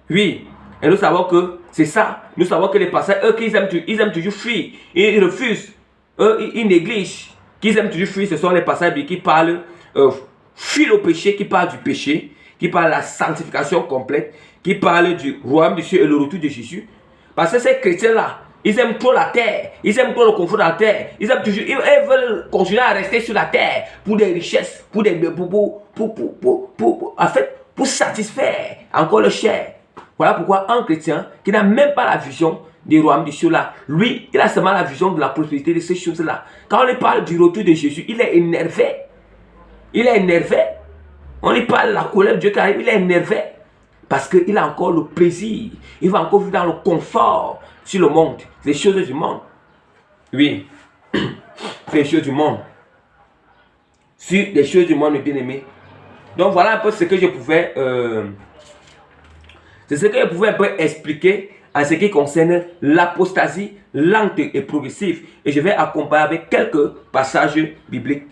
Oui. Et nous savons que c'est ça. Nous savons que les passages, eux, ils aiment toujours fuir. Ils refusent. Eux, ils négligent. Qu'ils aiment toujours fuir. Ce sont les passages qui parlent fuir le péché, qui parlent du péché, qui parlent de la sanctification complète, qui parlent du royaume de Dieu et le retour de Jésus. Parce que ces chrétiens-là, ils aiment trop la terre. Ils aiment trop le confort dans la terre. Ils veulent continuer à rester sur la terre pour des richesses, pour satisfaire encore le chair. Voilà pourquoi un chrétien qui n'a même pas la vision du royaume des cieux là, lui, il a seulement la vision de la prospérité de ces choses-là. Quand on lui parle du retour de Jésus, il est énervé. Il est énervé. On lui parle de la colère de Dieu qui arrive, il est énervé. Parce qu'il a encore le plaisir. Il va encore vivre dans le confort sur le monde. Les choses du monde. Oui. C'est les choses du monde. Sur les choses du monde, mes bien-aimés. Donc voilà un peu ce que je pouvais... c'est ce que je pouvais un peu expliquer en ce qui concerne l'apostasie lente et progressive. Et je vais accompagner avec quelques passages bibliques.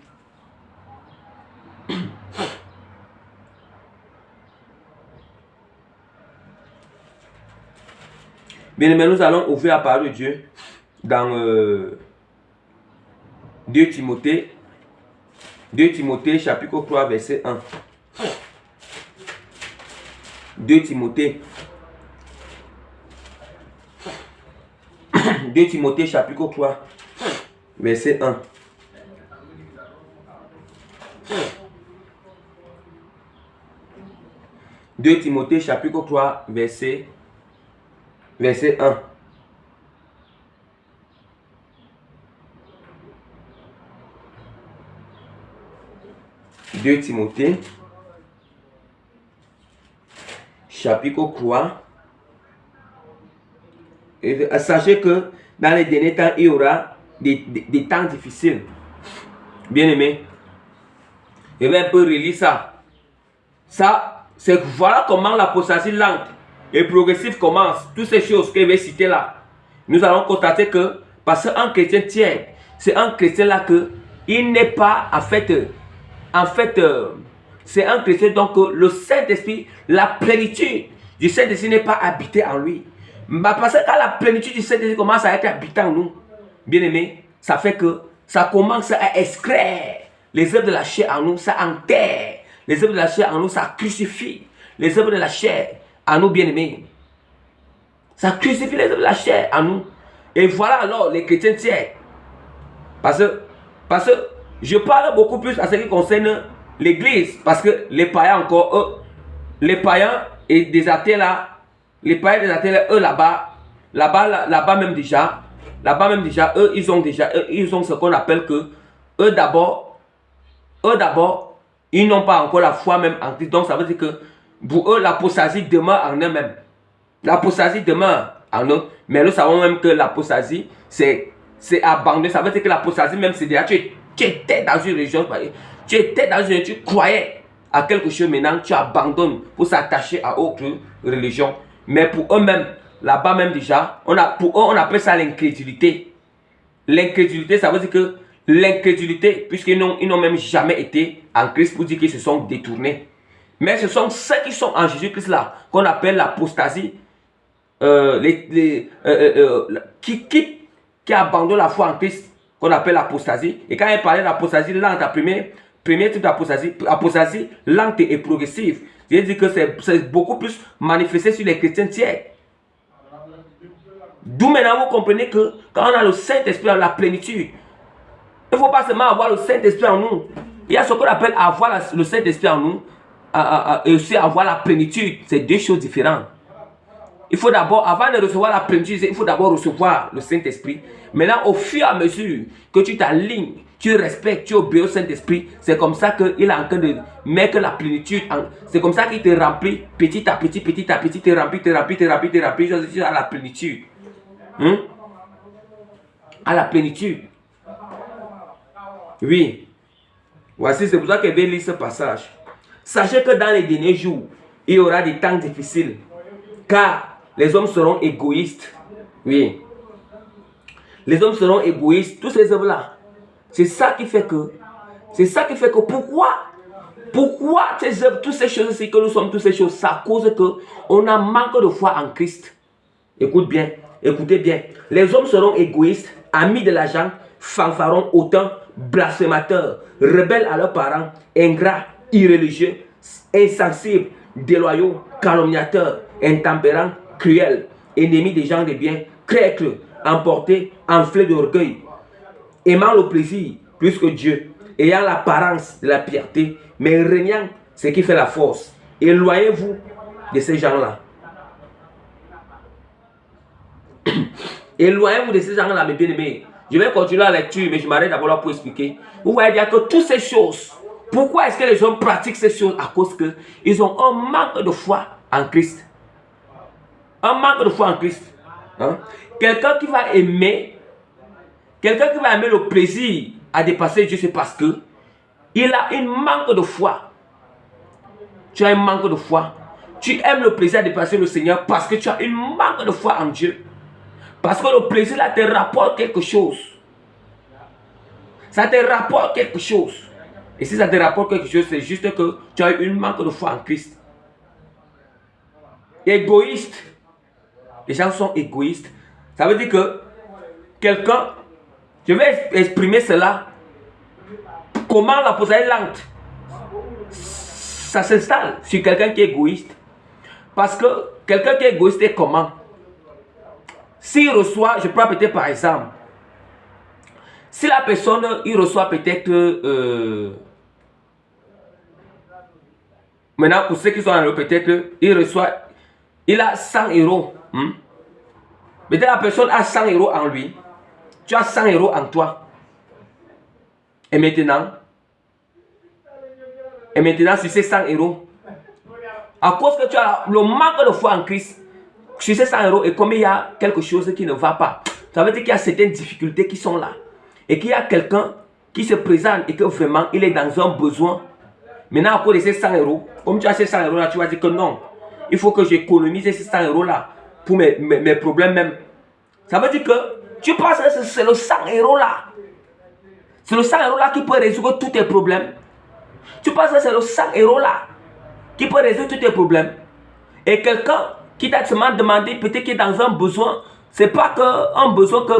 Bien aimé, nous allons ouvrir la parole de Dieu dans 2 Timothée chapitre 3 verset 1. 2 Timothée. 2 Timothée chapitre 3, verset 1. « 2 Timothée chapitre 3, verset 1. « 2 Timothée chapitre 3. Et sachez que dans les derniers temps, il y aura des temps difficiles. Bien aimé, je vais un peu relire ça. Ça, c'est voilà comment l'apostasie lente et progressive commence. Toutes ces choses que je vais citer là. Nous allons constater que, parce qu'un chrétien tiers, c'est un chrétien là que il n'est pas c'est un chrétien donc le Saint-Esprit, la plénitude du Saint-Esprit n'est pas habité en lui. Parce que quand la plénitude du Saint-Esprit commence à être habitée en nous, bien aimé, ça fait que ça commence à exclure les œuvres de la chair en nous, ça enterre les œuvres de la chair en nous, ça crucifie les œuvres de la chair en nous, bien aimé. Ça crucifie les œuvres de la chair en nous. Et voilà alors les chrétiens tiers. Parce que je parle beaucoup plus à ce qui concerne l'église, parce que les païens encore, eux, les païens et des athées là, les païens et des athées là, eux là-bas même déjà, eux ils ont ce qu'on appelle que, eux d'abord, ils n'ont pas encore la foi même en Christ. Donc ça veut dire que pour eux l'apostasie demeure en eux-mêmes. L'apostasie demeure en eux, mais nous savons même que l'apostasie c'est abandonné. Ça veut dire que l'apostasie même c'est déjà tu étais dans une religion, tu croyais à quelque chose, maintenant tu abandonnes pour s'attacher à autre religion. Mais pour eux-mêmes, là-bas même déjà, pour eux on appelle ça l'incrédulité. L'incrédulité, ça veut dire que l'incrédulité, puisqu'ils n'ont même jamais été en Christ, pour dire qu'ils se sont détournés. Mais ce sont ceux qui sont en Jésus-Christ là, qu'on appelle l'apostasie, qui abandonnent la foi en Christ, qu'on appelle l'apostasie. Et quand il parlait d'apostasie lente, la premier type d'apostasie lente et progressive, c'est-à-dire que c'est beaucoup plus manifesté sur les chrétiens tiers. D'où maintenant vous comprenez que quand on a le Saint-Esprit, la plénitude, il ne faut pas seulement avoir le Saint-Esprit en nous. Il y a ce qu'on appelle avoir le Saint-Esprit en nous et aussi avoir la plénitude. C'est deux choses différentes. Il faut d'abord, avant de recevoir la plénitude, il faut d'abord recevoir le Saint-Esprit. Maintenant, au fur et à mesure que tu t'alignes, tu respectes, tu obéis au Saint-Esprit, c'est comme ça qu'il est en train de mettre la plénitude. C'est comme ça qu'il te remplit petit à petit, te remplit, jusqu'à la plénitude. À la plénitude. Oui. Voici, c'est pour ça que je vais lire ce passage. Sachez que dans les derniers jours, il y aura des temps difficiles. Car les hommes seront égoïstes. Oui. Les hommes seront égoïstes. Tous ces hommes-là. C'est ça qui fait que. Pourquoi ces œuvres, toutes ces choses ici que nous sommes, toutes ces choses, ça cause que on a manque de foi en Christ. Écoutez bien. Les hommes seront égoïstes, amis de l'argent, fanfarons, hautains, blasphémateurs, rebelles à leurs parents, ingrats, irréligieux, insensibles, déloyaux, calomniateurs, intempérants, cruels, ennemis des gens de bien, créatifs, emportés, enflés d'orgueil, aimant le plaisir plus que Dieu, ayant l'apparence de la piété, mais régnant ce qui fait la force. Éloignez-vous de ces gens-là. Éloignez-vous de ces gens-là, mes bien-aimés. Je vais continuer la lecture, mais je m'arrête d'abord là pour expliquer. Vous voyez bien que toutes ces choses, pourquoi est-ce que les gens pratiquent ces choses? À cause qu'ils ont un manque de foi en Christ. Un manque de foi en Christ. Quelqu'un qui va aimer le plaisir à dépasser Dieu, c'est parce que il a un manque de foi. Tu as un manque de foi. Tu aimes le plaisir à dépasser le Seigneur parce que tu as un manque de foi en Dieu. Parce que le plaisir là te rapporte quelque chose. Ça te rapporte quelque chose. Et si ça te rapporte quelque chose, c'est juste que tu as un manque de foi en Christ. Égoïste. Les gens sont égoïstes. Ça veut dire que quelqu'un, je vais exprimer cela. Comment l'apostasie lente, ça s'installe sur quelqu'un qui est égoïste. Parce que quelqu'un qui est égoïste est comment? S'il reçoit, je prends peut-être par exemple, si la personne, il reçoit peut-être, maintenant pour ceux qui sont en Europe, peut-être, il a 100 euros. Peut-être la personne a 100 euros en lui, tu as 100 euros en toi. Et maintenant, sur ces 100 euros, à cause que tu as le manque de foi en Christ, sur ces 100 euros, et comme il y a quelque chose qui ne va pas, ça veut dire qu'il y a certaines difficultés qui sont là. Et qu'il y a quelqu'un qui se présente et que vraiment il est dans un besoin. Maintenant, à cause de ces 100 euros, comme tu as ces 100 euros là, tu vas dire que non, il faut que j'économise ces 100 euros là pour mes problèmes même. Ça veut dire que tu penses que c'est le 100 euros là. C'est le 100 euros là qui peut résoudre tous tes problèmes. Tu penses que c'est le 100 euros là qui peut résoudre tous tes problèmes. Et quelqu'un qui t'a seulement demandé, peut-être qu'il est dans un besoin, c'est pas un besoin que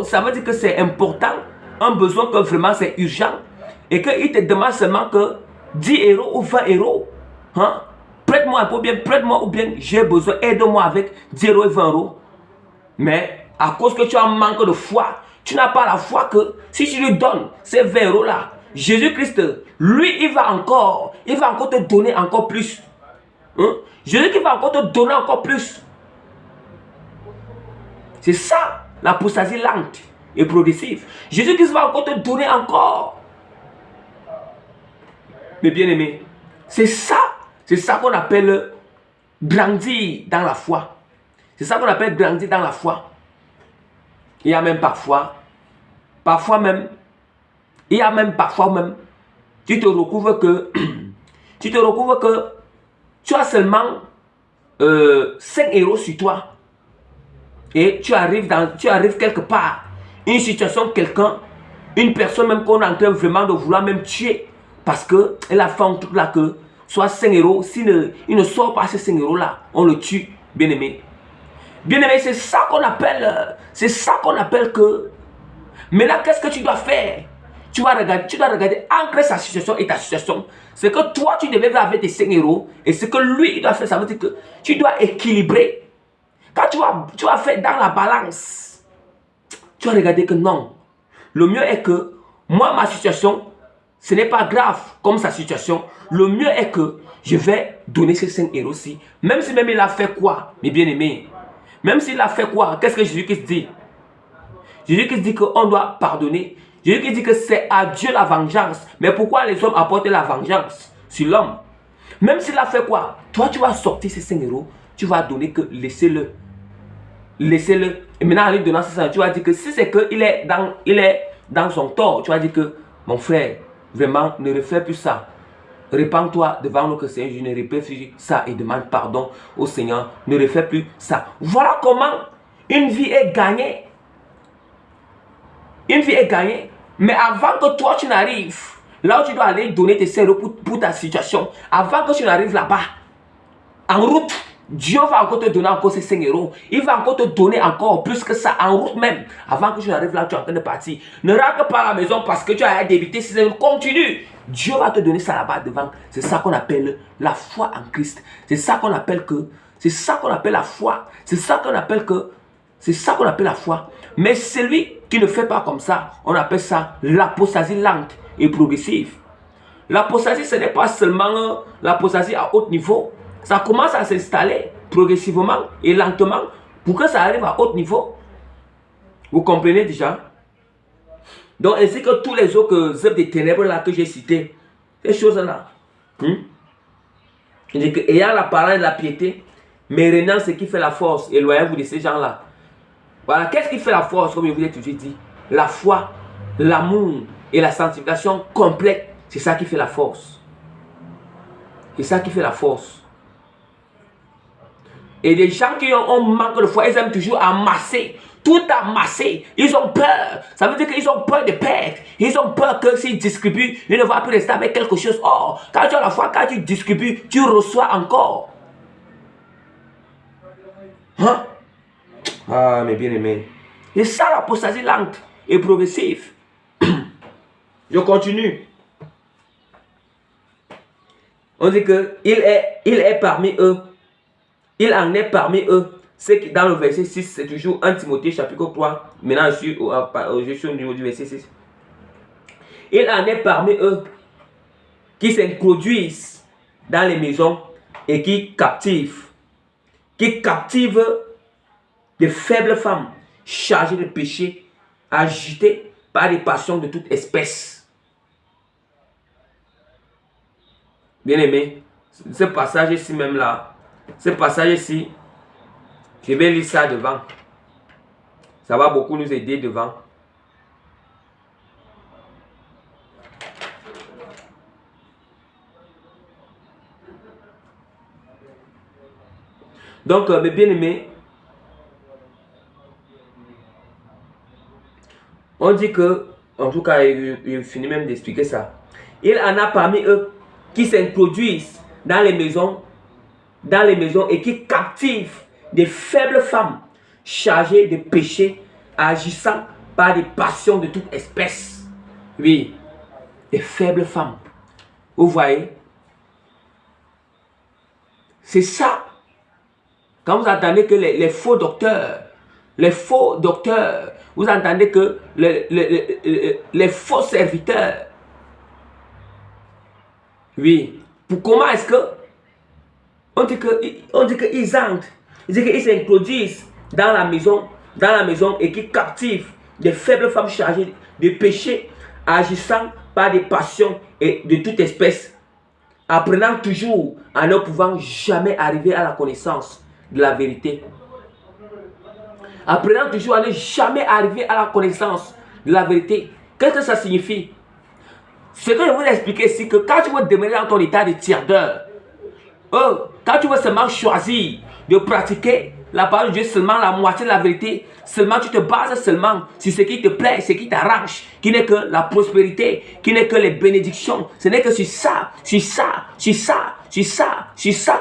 ça veut dire que c'est important, un besoin que vraiment c'est urgent, et qu'il te demande seulement que 10 euros ou 20 euros. Hein? Prête-moi un peu bien, prête-moi ou bien j'ai besoin, aide-moi avec 10 euros et 20 euros. Mais à cause que tu as un manque de foi, tu n'as pas la foi que si tu lui donnes ces 20 euros là, Jésus-Christ, lui, il va encore te donner encore plus. Hein? Jésus-Christ va encore te donner encore plus. C'est ça, l'apostasie lente et progressive. Jésus-Christ va encore te donner encore. Mes bien-aimés, c'est ça qu'on appelle grandir dans la foi. C'est ça qu'on appelle grandir dans la foi. Il y a même parfois même, tu te recouvres que tu as seulement 5 euros sur toi. Et tu arrives quelque part, une situation, une personne même qu'on est en train vraiment de vouloir même tuer, parce qu'elle a fait un truc là que, soit 5 euros, il ne sort pas ces 5 euros là, on le tue, bien aimé. Bien aimé, c'est ça qu'on appelle que, maintenant qu'est-ce que tu dois faire? Tu dois regarder, ancrer sa situation et ta situation. C'est que toi, tu devais faire avec tes 5 euros, et ce que lui, il doit faire, ça veut dire que tu dois équilibrer. Quand tu vas faire dans la balance, tu vas regarder que non. Le mieux est que, moi, ma situation, ce n'est pas grave comme sa situation. Le mieux est que je vais donner ces 5 euros-ci. Même si il a fait quoi, mes bien-aimés? Même s'il a fait quoi, qu'est-ce que Jésus-Christ dit? Jésus-Christ dit qu'on doit pardonner. Jésus-Christ dit que c'est à Dieu la vengeance. Mais pourquoi les hommes apportent la vengeance sur l'homme? Même s'il a fait quoi, toi, tu vas sortir ces 5 euros, tu vas donner que laissez-le. Laissez-le. Et maintenant, en lui donnant ça, tu vas dire que si c'est qu'il est dans son tort, tu vas dire que, mon frère, vraiment, ne refais plus ça. Répands-toi devant notre Seigneur, je ne répète plus ça et demande pardon au Seigneur. Ne refais plus ça. Voilà comment une vie est gagnée. Une vie est gagnée. Mais avant que toi, tu n'arrives, là où tu dois aller donner tes 5 euros pour ta situation, avant que tu n'arrives là-bas, en route, Dieu va encore te donner encore ces 5 euros. Il va encore te donner encore plus que ça en route même. Avant que tu n'arrives là, tu es en train de partir. Ne rentre pas à la maison parce que tu as débité ces 5 euros. Continue. Dieu va te donner ça là-bas devant. C'est ça qu'on appelle la foi en Christ. C'est ça qu'on appelle la foi. C'est ça qu'on appelle la foi. Mais celui qui ne fait pas comme ça, on appelle ça l'apostasie lente et progressive. L'apostasie, ce n'est pas seulement l'apostasie à haut niveau. Ça commence à s'installer progressivement et lentement pour que ça arrive à haut niveau. Vous comprenez déjà? Donc, ainsi que tous les autres œuvres des ténèbres là que j'ai citées, ces choses-là. Il dit que ayant la parole de la piété, mais régnant ce qui fait la force, éloignez-vous de ces gens-là. Voilà, qu'est-ce qui fait la force, comme je vous ai toujours dit? La foi, l'amour et la sanctification complète, c'est ça qui fait la force. C'est ça qui fait la force. Et les gens qui ont manque de foi, ils aiment toujours amasser. Tout amasser. Ils ont peur. Ça veut dire qu'ils ont peur de perdre. Ils ont peur que s'ils distribuent, ils ne vont plus rester avec quelque chose. Oh, quand tu as la foi, quand tu distribues, tu reçois encore. Hein? Ah, mes bien-aimés. Et ça, l'apostasie lente et progressive. Je continue. On dit qu'il est parmi eux Il en est parmi eux. C'est que dans le verset 6, c'est toujours 1 Timothée chapitre 3. Maintenant, je suis au niveau du verset 6. Il en est parmi eux qui s'introduisent dans les maisons et qui captivent de faibles femmes chargées de péché, agitées par des passions de toute espèce. Bien aimé, ce passage ici même là, ce passage ici, je vais lire ça devant. Ça va beaucoup nous aider devant. Donc, mes bien-aimés, on dit que, en tout cas, il finit même d'expliquer ça. Il en a parmi eux qui s'introduisent dans les maisons et qui captivent des faibles femmes chargées de péché, agissant par des passions de toute espèce. Oui, des faibles femmes. Vous voyez? C'est ça. Quand vous entendez que les faux docteurs, vous entendez que les faux serviteurs, oui, comment est-ce que on dit qu'ils entrent, qu'ils s'introduisent dans la maison et qui captivent des faibles femmes chargées de péché, agissant par des passions et de toute espèce, apprenant toujours à ne pouvant jamais arriver à la connaissance de la vérité. Apprenant toujours à ne jamais arriver à la connaissance de la vérité. Qu'est-ce que ça signifie? Ce que je vous expliquer ici, que quand tu veux demeurer dans ton état de tiers-d'heure, quand tu veux seulement choisir de pratiquer la parole de Dieu, seulement la moitié de la vérité, seulement tu te bases seulement sur ce qui te plaît, ce qui t'arrange, qui n'est que la prospérité, qui n'est que les bénédictions, ce n'est que sur ça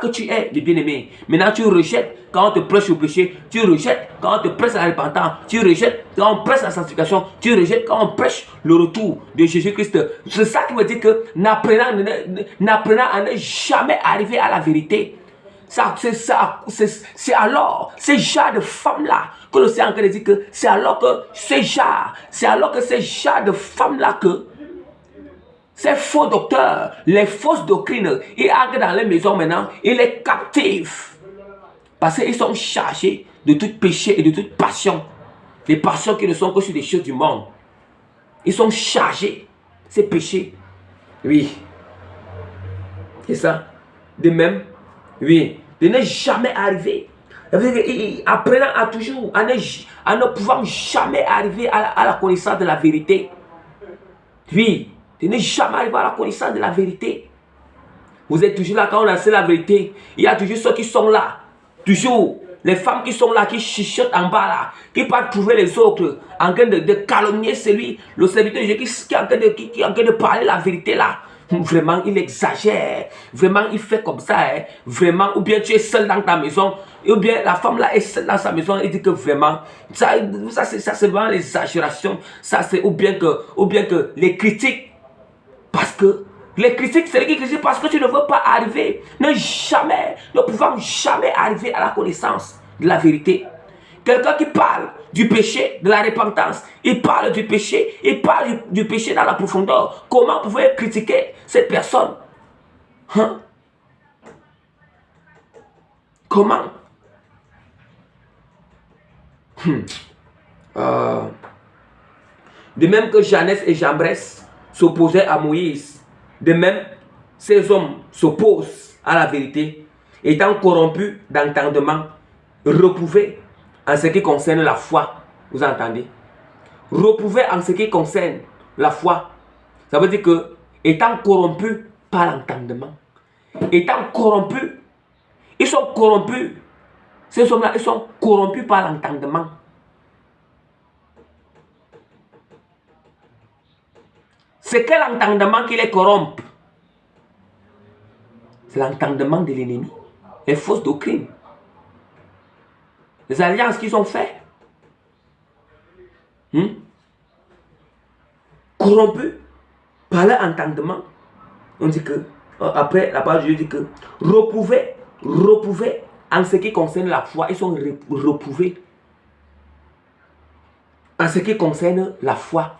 que tu es le bien-aimé. Maintenant tu rejettes quand on te prêche au péché, tu rejettes quand on te prêche à la repentance, tu rejettes quand on prêche à la sanctification, tu rejettes quand on prêche le retour de Jésus-Christ. C'est ça qui veut dire que n'apprenant à ne jamais arriver à la vérité. C'est alors ces genres de femmes-là que le Seigneur dit que c'est alors que ces genres de femmes-là que ces faux docteurs, les fausses doctrines, ils entrent dans les maisons maintenant, ils les captivent. Parce qu'ils sont chargés de tout péché et de toute passion. Des passions qui ne sont que sur les choses du monde. Ils sont chargés, ces péchés. Oui. C'est ça. De même, oui, de ne jamais arriver. Apprenant à toujours, à ne pouvoir jamais arriver à la connaissance de la vérité. Oui, de ne jamais arriver à la connaissance de la vérité. Vous êtes toujours là quand on enseigne la vérité. Il y a toujours ceux qui sont là. Toujours, les femmes qui sont là, qui chuchotent en bas là, qui partent trouver les autres, en train de calomnier celui, le serviteur de Dieu qui est en train de parler la vérité là. Vraiment, il exagère. Vraiment, il fait comme ça. Hein. Vraiment, ou bien tu es seul dans ta maison, ou bien la femme là est seule dans sa maison et dit que vraiment, ça c'est vraiment l'exagération. Ça c'est ou bien que les critiques, parce que les critiques, c'est les qui critiquent parce que tu ne veux pas arriver, ne pouvant jamais arriver à la connaissance de la vérité. Quelqu'un qui parle du péché, de la repentance, il parle du péché dans la profondeur. Comment pouvez-vous critiquer cette personne? Hein? Comment? De même que Janès et Jambres s'opposaient à Moïse, de même, ces hommes s'opposent à la vérité, étant corrompus d'entendement, reprouvés en ce qui concerne la foi. Vous entendez? Reprouvés en ce qui concerne la foi. Ça veut dire que, étant corrompus par l'entendement, étant corrompus, ils sont corrompus. Ces hommes-là, ils sont corrompus par l'entendement. C'est quel entendement qui les corrompt? C'est l'entendement de l'ennemi, les fausses doctrines, les alliances qu'ils ont faites. Corrompus par leur entendement. On dit que, après la parole de Dieu dit que reprouvés en ce qui concerne la foi, ils sont reprouvés. En ce qui concerne la foi.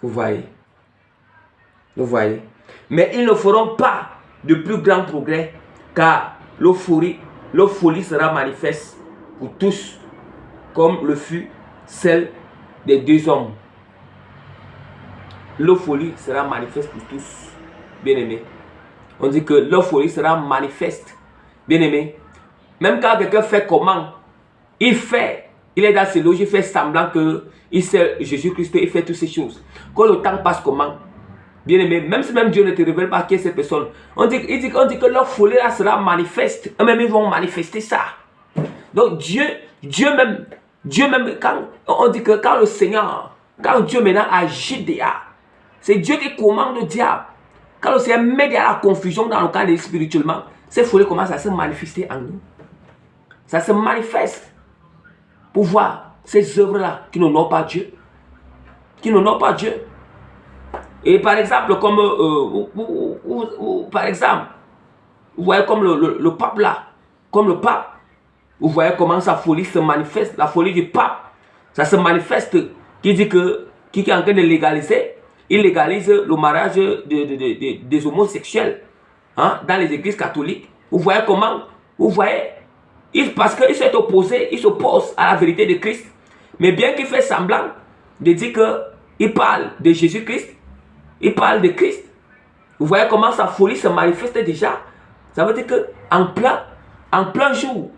Vous voyez? Vous voyez? Mais ils ne feront pas de plus grands progrès, car l'euphorie sera manifeste pour tous, comme le fut celle des deux hommes. L'euphorie sera manifeste pour tous, bien-aimés. On dit que l'euphorie sera manifeste, bien-aimés. Même quand quelqu'un fait comment, il est dans ses loges, il fait semblant que il sait Jésus-Christ, il fait toutes ces choses. Quand le temps passe comment, bien-aimé, même si même Dieu ne te révèle pas qui est cette personne, on dit que leur folie là sera manifeste. Eux-mêmes ils vont manifester ça. Donc Dieu même, quand on dit que quand le Seigneur, quand Dieu maintenant agit derrière, c'est Dieu qui commande le diable. Quand le Seigneur met derrière la confusion dans le cadre spirituellement, ces folies commencent à se manifester en nous. Ça se manifeste pour voir ces œuvres-là qui n'honorent pas Dieu. Qui n'honorent pas Dieu. Et par exemple, comme par exemple, vous voyez comme le pape là, comme le pape, vous voyez comment sa folie se manifeste, la folie du pape, ça se manifeste, qui dit que, qui est en train de légaliser, il légalise le mariage des homosexuels hein, dans les églises catholiques. Vous voyez comment, vous voyez, parce qu'il s'est opposé, il s'oppose à la vérité de Christ, mais bien qu'il fait semblant de dire qu'il parle de Jésus-Christ, il parle de Christ. Vous voyez comment sa folie se manifeste déjà. Ça veut dire qu'en plein jour,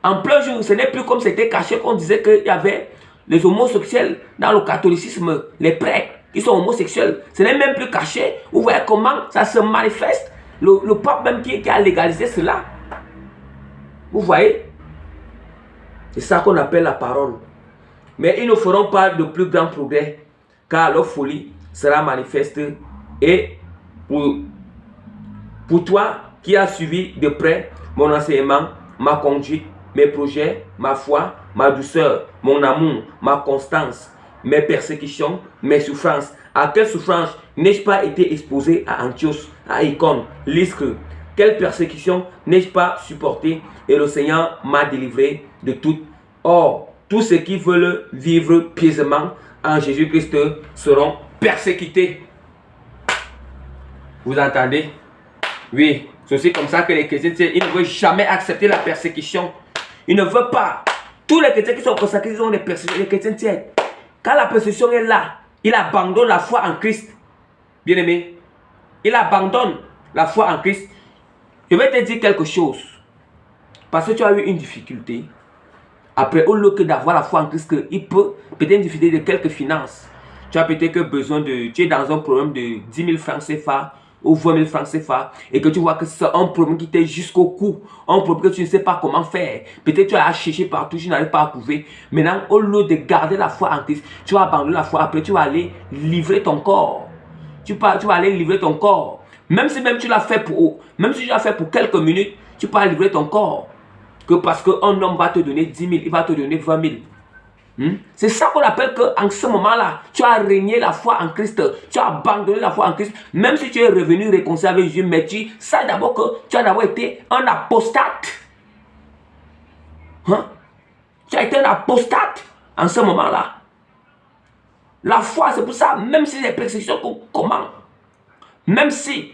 ce n'est plus comme c'était caché qu'on disait qu'il y avait les homosexuels dans le catholicisme, les prêtres qui sont homosexuels. Ce n'est même plus caché. Vous voyez comment ça se manifeste. Le pape même qui a légalisé cela. Vous voyez? C'est ça qu'on appelle la parole. Mais ils ne feront pas de plus grands progrès, car leur folie sera manifeste. Et pour toi qui as suivi de près mon enseignement, ma conduite, mes projets, ma foi, ma douceur, mon amour, ma constance, mes persécutions, mes souffrances. À quelle souffrance n'ai-je pas été exposé à Antioche, à Icône, Lystre? Quelle persécution n'ai-je pas supporté? Et le Seigneur m'a délivré de toutes. Or, tous ceux qui veulent vivre pieusement en Jésus-Christ seront persécutés. Vous entendez? Oui, c'est aussi comme ça que les chrétiens, ils ne veulent jamais accepter la persécution. Ils ne veulent pas. Tous les chrétiens qui sont consacrés, ils ont des persécutions. Les chrétiens tiennent. Quand la persécution est là, il abandonne la foi en Christ. Bien aimé, il abandonne la foi en Christ. Je vais te dire quelque chose. Parce que tu as eu une difficulté. Après, au lieu que d'avoir la foi en Christ, il peut peut-être une difficulté de quelques finances. Tu as peut-être besoin de... Tu es dans un problème de 10 000 francs CFA ou 20 000 francs CFA et que tu vois que c'est un problème qui t'est jusqu'au cou. Un problème que tu ne sais pas comment faire. Peut-être tu as cherché partout, tu n'arrives pas à trouver. Maintenant, au lieu de garder la foi en Christ, tu vas abandonner la foi. Après, tu vas aller livrer ton corps. Tu vas aller livrer ton corps. Même si tu l'as fait pour quelques minutes, tu peux livrer ton corps. Que parce qu'un homme va te donner 10 000, il va te donner 20 000. C'est ça qu'on appelle qu'en ce moment-là, tu as régné la foi en Christ. Tu as abandonné la foi en Christ. Même si tu es revenu réconcilié avec Dieu, mais tu sais d'abord que tu as d'abord été un apostate. Tu as été un apostate en ce moment-là. La foi, c'est pour ça, même si les persécutions commandent, même si,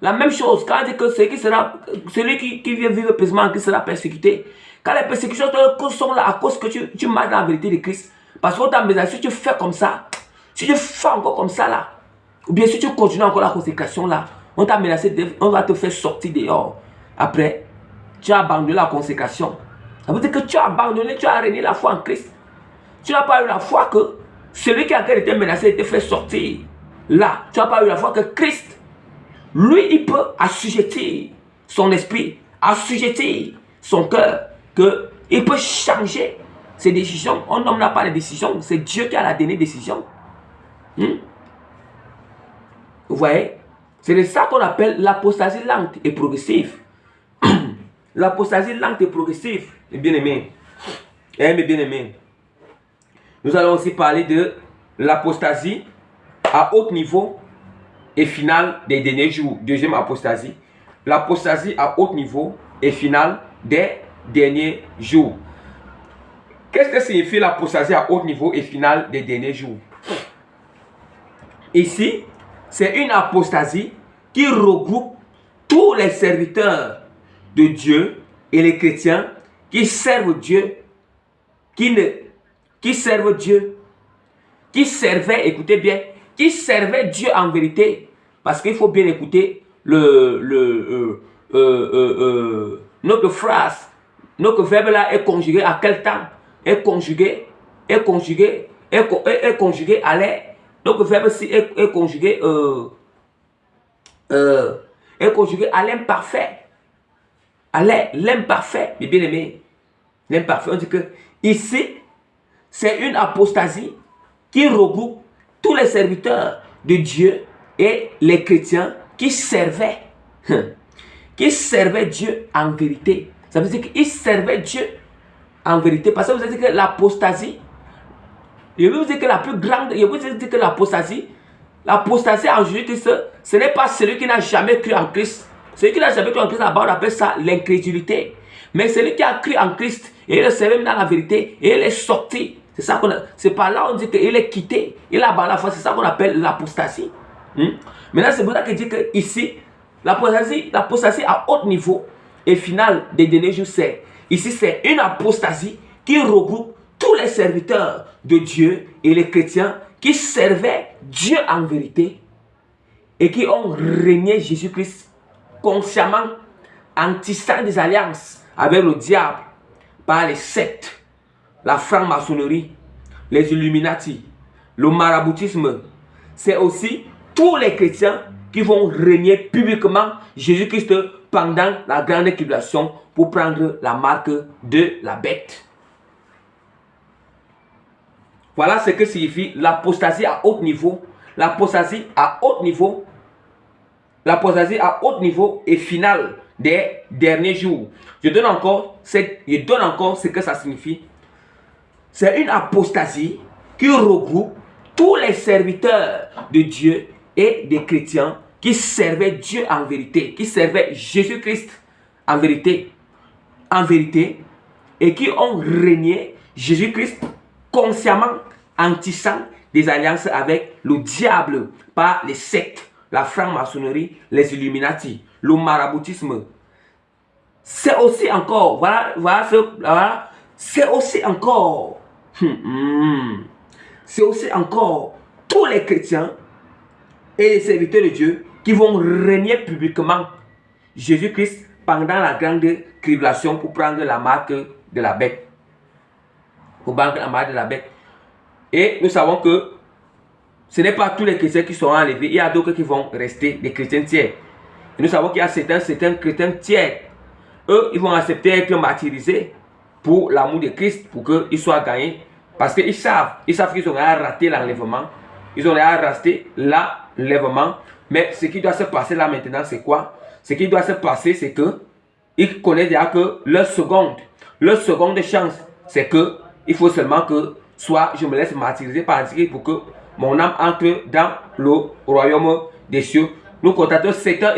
la même chose, quand on dit que celui qui vient vivre paiement en Christ sera persécuté. Quand les persécutions sont là à cause que tu marches dans la vérité de Christ. Parce que si tu fais comme ça, si tu fais encore comme ça là, ou bien si tu continues encore la consécration là, on t'a menacé, on va te faire sortir dehors. Après, tu as abandonné la consécration. Ça veut dire que tu as abandonné, tu as régné la foi en Christ. Tu n'as pas eu la foi que celui qui a été menacé te fait sortir. Là, tu n'as pas eu la foi que Christ, lui, il peut assujettir son esprit, assujettir son cœur, qu'il peut changer ses décisions. Un homme n'a pas de décision, c'est Dieu qui a la dernière décision. Vous voyez? C'est de ça qu'on appelle l'apostasie lente et progressive. L'apostasie lente et progressive, mes bien-aimés. Mes bien-aimés. Nous allons aussi parler de l'apostasie à haut niveau et finale des derniers jours. Deuxième apostasie. L'apostasie à haut niveau et finale des derniers jours. Qu'est-ce que signifie l'apostasie à haut niveau et finale des derniers jours? Ici, c'est une apostasie qui regroupe tous les serviteurs de Dieu et les chrétiens qui servent Dieu, qui servaient, écoutez bien, qui servaient Dieu en vérité. Parce qu'il faut bien écouter notre phrase, notre verbe là est conjugué à quel temps? Est conjugué à l'air. Notre verbe ci est conjugué à l'imparfait. À l'imparfait, mes bien-aimés. L'imparfait, on dit que ici, c'est une apostasie qui regroupe tous les serviteurs de Dieu et les chrétiens qui servaient Dieu en vérité. Ça veut dire qu'ils servaient Dieu en vérité. Parce que vous avez dit que l'apostasie, je vais vous dire que la plus grande, je vais vous dire que l'apostasie en Jésus-Christ, ce n'est pas celui qui n'a jamais cru en Christ. Celui qui n'a jamais cru en Christ, là-bas, on appelle ça l'incrédulité. Mais celui qui a cru en Christ, et il le servait dans la vérité, et il est sorti. C'est par là on dit qu'il est quitté. Il a abandonné la foi, c'est ça qu'on appelle l'apostasie. Maintenant, c'est pour ça que dit que ici, l'apostasie à haut niveau et finale des derniers jours, ici c'est une apostasie qui regroupe tous les serviteurs de Dieu et les chrétiens qui servaient Dieu en vérité et qui ont régné Jésus-Christ consciemment en tissant des alliances avec le diable par les sectes, la franc-maçonnerie, les Illuminati, le maraboutisme. C'est aussi tous les chrétiens qui vont régner publiquement Jésus-Christ pendant la grande tribulation pour prendre la marque de la bête. Voilà ce que signifie l'apostasie à haut niveau. L'apostasie à haut niveau. L'apostasie à haut niveau et finale des derniers jours. Je donne encore ce que ça signifie. C'est une apostasie qui regroupe tous les serviteurs de Dieu et des chrétiens qui servaient Dieu en vérité, qui servaient Jésus-Christ en vérité, et qui ont régné Jésus-Christ consciemment en tissant des alliances avec le diable par les sectes, la franc-maçonnerie, les Illuminati, le maraboutisme. C'est aussi encore, c'est aussi encore tous les chrétiens et les serviteurs de Dieu qui vont régner publiquement Jésus-Christ pendant la grande tribulation pour prendre la marque de la bête. Et nous savons que ce n'est pas tous les chrétiens qui seront enlevés. Il y a d'autres qui vont rester des chrétiens tiers. Et nous savons qu'il y a certains chrétiens tiers. Eux, ils vont accepter d'être martyrisés pour l'amour de Christ, pour qu'ils soient gagnés. Parce qu'ils savent qu'ils ont raté l'enlèvement. Ils ont raté l'enlèvement. Mais ce qui doit se passer là maintenant, c'est quoi? Ce qui doit se passer, c'est que ils connaissent déjà que leur seconde chance, c'est que il faut seulement que soit je me laisse martyriser par Antichrist pour que mon âme entre dans le royaume des cieux. Nous constatons certains,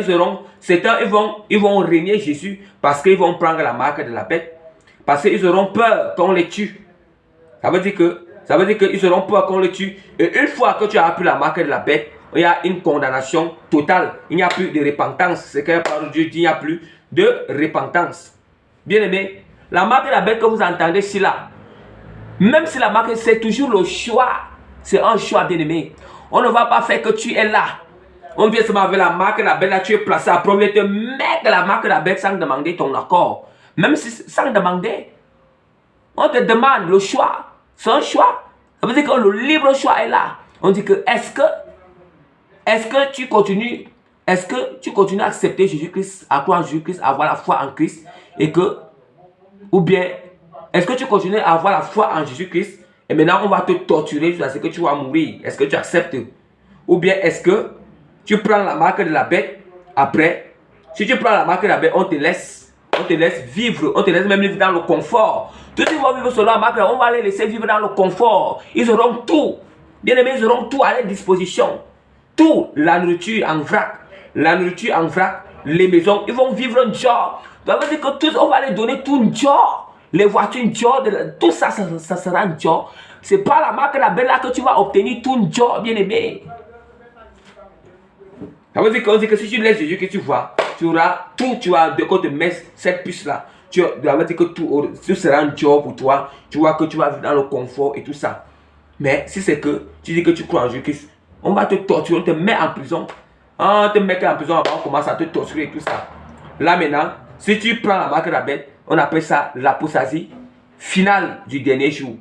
ils vont régner Jésus parce qu'ils vont prendre la marque de la bête. Parce qu'ils auront peur qu'on les tue. Ça veut dire qu'ils auront peur qu'on les tue. Et une fois que tu as pris la marque de la bête, il y a une condamnation totale. Il n'y a plus de repentance. C'est que la parole de Dieu dit, il n'y a plus de repentance. Bien aimé, la marque de la bête que vous entendez ici là, même si la marque, c'est toujours le choix. C'est un choix, bien aimé. On ne va pas faire que tu es là. On vient seulement avec la marque de la bête, là tu es placé à premier te mettre la marque de la bête sans demander ton accord. Même si sans demander, on te demande le choix. C'est un choix. Ça veut dire que le libre choix est là. On dit que est-ce que tu continues à accepter Jésus-Christ, à croire en Jésus-Christ, à avoir la foi en Christ, ou bien est-ce que tu continues à avoir la foi en Jésus-Christ et maintenant on va te torturer jusqu'à ce que tu vas mourir? Est-ce que tu acceptes? Ou bien est-ce que tu prends la marque de la bête après? Si tu prends la marque de la bête, on te laisse vivre, on te laisse même vivre dans le confort. Tous ceux qui vont vivre selon la marque, on va les laisser vivre dans le confort. Ils auront tout. Bien aimés, ils auront tout à leur disposition. tout la nourriture en vrac, les maisons, ils vont vivre un job. Ça veut dire que tous, on va les donner tout un job. Les voitures, un job, tout ça, ça sera un job. C'est pas la marque la belle là que tu vas obtenir tout un job, bien aimé. Ça veut dire que si tu laisses Jésus que tu vois, tu auras tout, tu as de quoi te mettre cette puce là. Ça veut dire que tout sera un job pour toi. Tu vois que tu vas vivre dans le confort et tout ça. Mais si c'est que tu dis que tu crois en Jésus-Christ, on va te torturer, on te met en prison. On te met en prison avant, on commence à te torturer et tout ça. Là maintenant, si tu prends la marque de la bête, on appelle ça l'apostasie finale du dernier jour.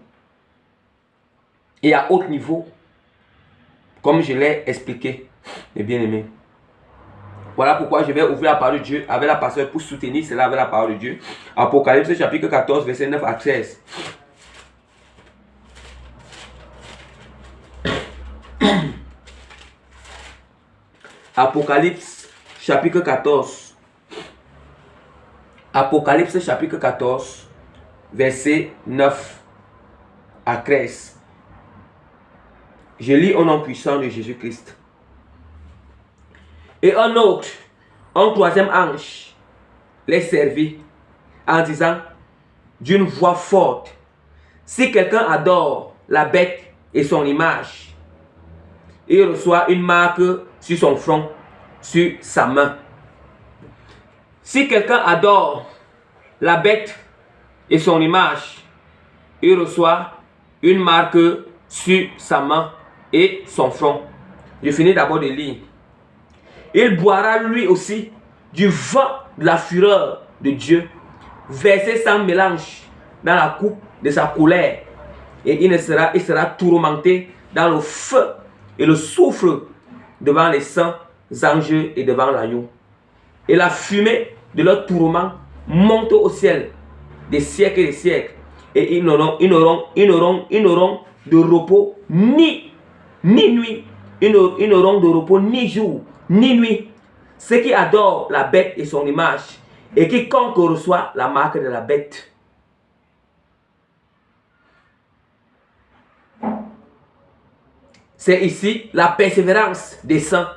Et à haut niveau, comme je l'ai expliqué, mes bien-aimés. Voilà pourquoi je vais ouvrir la parole de Dieu avec la pasteur pour soutenir cela avec la parole de Dieu. Apocalypse chapitre 14, verset 9 à 13. Apocalypse chapitre 14. Apocalypse chapitre 14, verset 9 à 13. Je lis au nom puissant de Jésus-Christ. Et un autre, un troisième ange, les servit en disant d'une voix forte, si quelqu'un adore la bête et son image, il reçoit une marque sur son front, sur sa main. Si quelqu'un adore la bête et son image, il reçoit une marque sur sa main et son front. Je finis d'abord de lire. Il boira lui aussi du vent de la fureur de Dieu, versé sans mélange dans la coupe de sa colère. Et il sera tourmenté dans le feu et le soufre devant les saints anges et devant l'agneau. Et la fumée de leur tourment monte au ciel des siècles et des siècles. Et ils n'auront de repos ni nuit. Ils n'auront de repos ni jour ni nuit. Ceux qui adorent la bête et son image, et quiconque reçoit la marque de la bête. C'est ici la persévérance des saints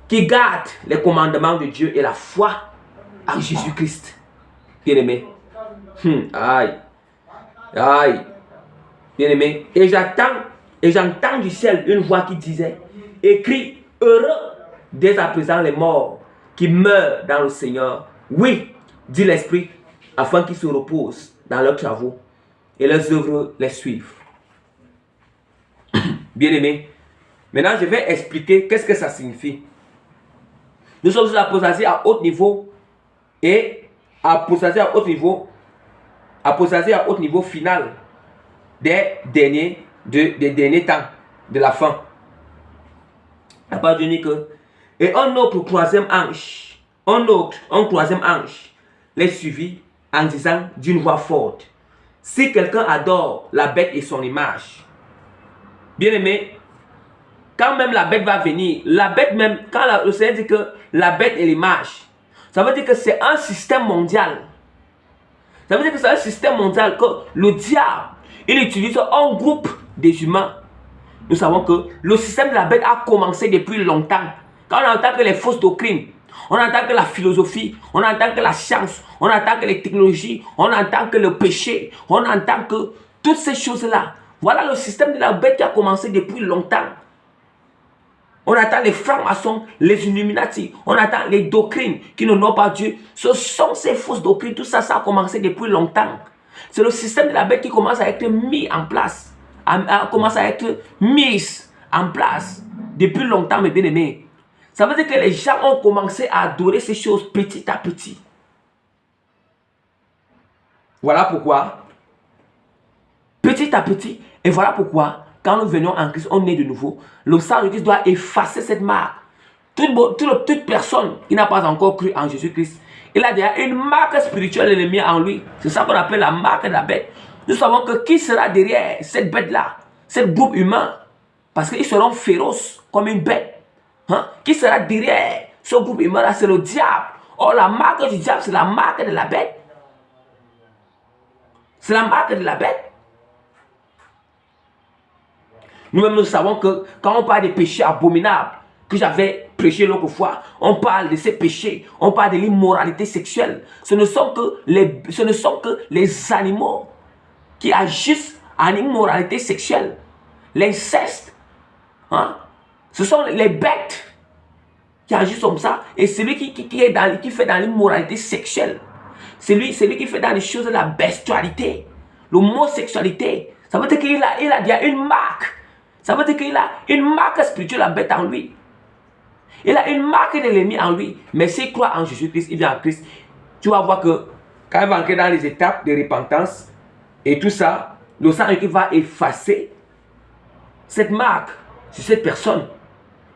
qui gardent les commandements de Dieu et la foi en Jésus-Christ. Bien-aimé. Aïe. Aïe. Bien-aimé. Et j'entends du ciel une voix qui disait, écrit, heureux dès à présent les morts qui meurent dans le Seigneur. Oui, dit l'Esprit, afin qu'ils se reposent dans leurs travaux et leurs œuvres les suivent. Bien-aimé, maintenant je vais expliquer qu'est-ce que ça signifie. Nous sommes sur l'apostasie à haut niveau et apostasie à haut niveau, final des derniers temps, de la fin. La parole de Dieu dit que et un troisième ange les suivit en disant d'une voix forte, si quelqu'un adore la bête et son image. Bien aimé, quand même la bête va venir, la bête même, quand le Seigneur dit que la bête et l'image, ça veut dire que c'est un système mondial. Ça veut dire que c'est un système mondial, que le diable, il utilise un groupe des humains. Nous savons que le système de la bête a commencé depuis longtemps. Quand on entend que les fausses doctrines, on entend que la philosophie, on entend que la science, on entend que les technologies, on entend que le péché, on entend que toutes ces choses-là. Voilà le système de la bête qui a commencé depuis longtemps. On attend les francs-maçons, les Illuminati, on attend les doctrines qui n'ont pas Dieu. Ce sont ces fausses doctrines, tout ça, ça a commencé depuis longtemps. C'est le système de la bête qui commence à être mis en place, commence à être mis en place depuis longtemps, mes bien-aimés. Ça veut dire que les gens ont commencé à adorer ces choses petit à petit. Voilà pourquoi, petit à petit, et voilà pourquoi, quand nous venons en Christ, on est de nouveau. Le sang de Christ doit effacer cette marque. Toute personne qui n'a pas encore cru en Jésus-Christ, il a déjà une marque spirituelle ennemie en lui. C'est ça qu'on appelle la marque de la bête. Nous savons que qui sera derrière cette bête-là, ce groupe humain, parce qu'ils seront féroces comme une bête. Qui sera derrière ce groupe humain-là, c'est le diable. Or, la marque du diable, c'est la marque de la bête. C'est la marque de la bête. Nous-mêmes, nous savons que quand on parle des péchés abominables, que j'avais prêché l'autre fois, on parle de ces péchés, on parle de l'immoralité sexuelle. Ce ne sont que les animaux qui agissent en immoralité sexuelle. L'inceste, hein? Ce sont les bêtes qui agissent comme ça. Et celui qui fait dans l'immoralité sexuelle, celui qui fait dans les choses de la bestialité, l'homosexualité, ça veut dire qu'il a une marque. Ça veut dire qu'il a une marque spirituelle, la bête en lui. Il a une marque de l'ennemi en lui. Mais s'il croit en Jésus-Christ, il vient en Christ, tu vas voir que quand il va entrer dans les étapes de repentance et tout ça, le Saint-Esprit va effacer cette marque sur cette personne.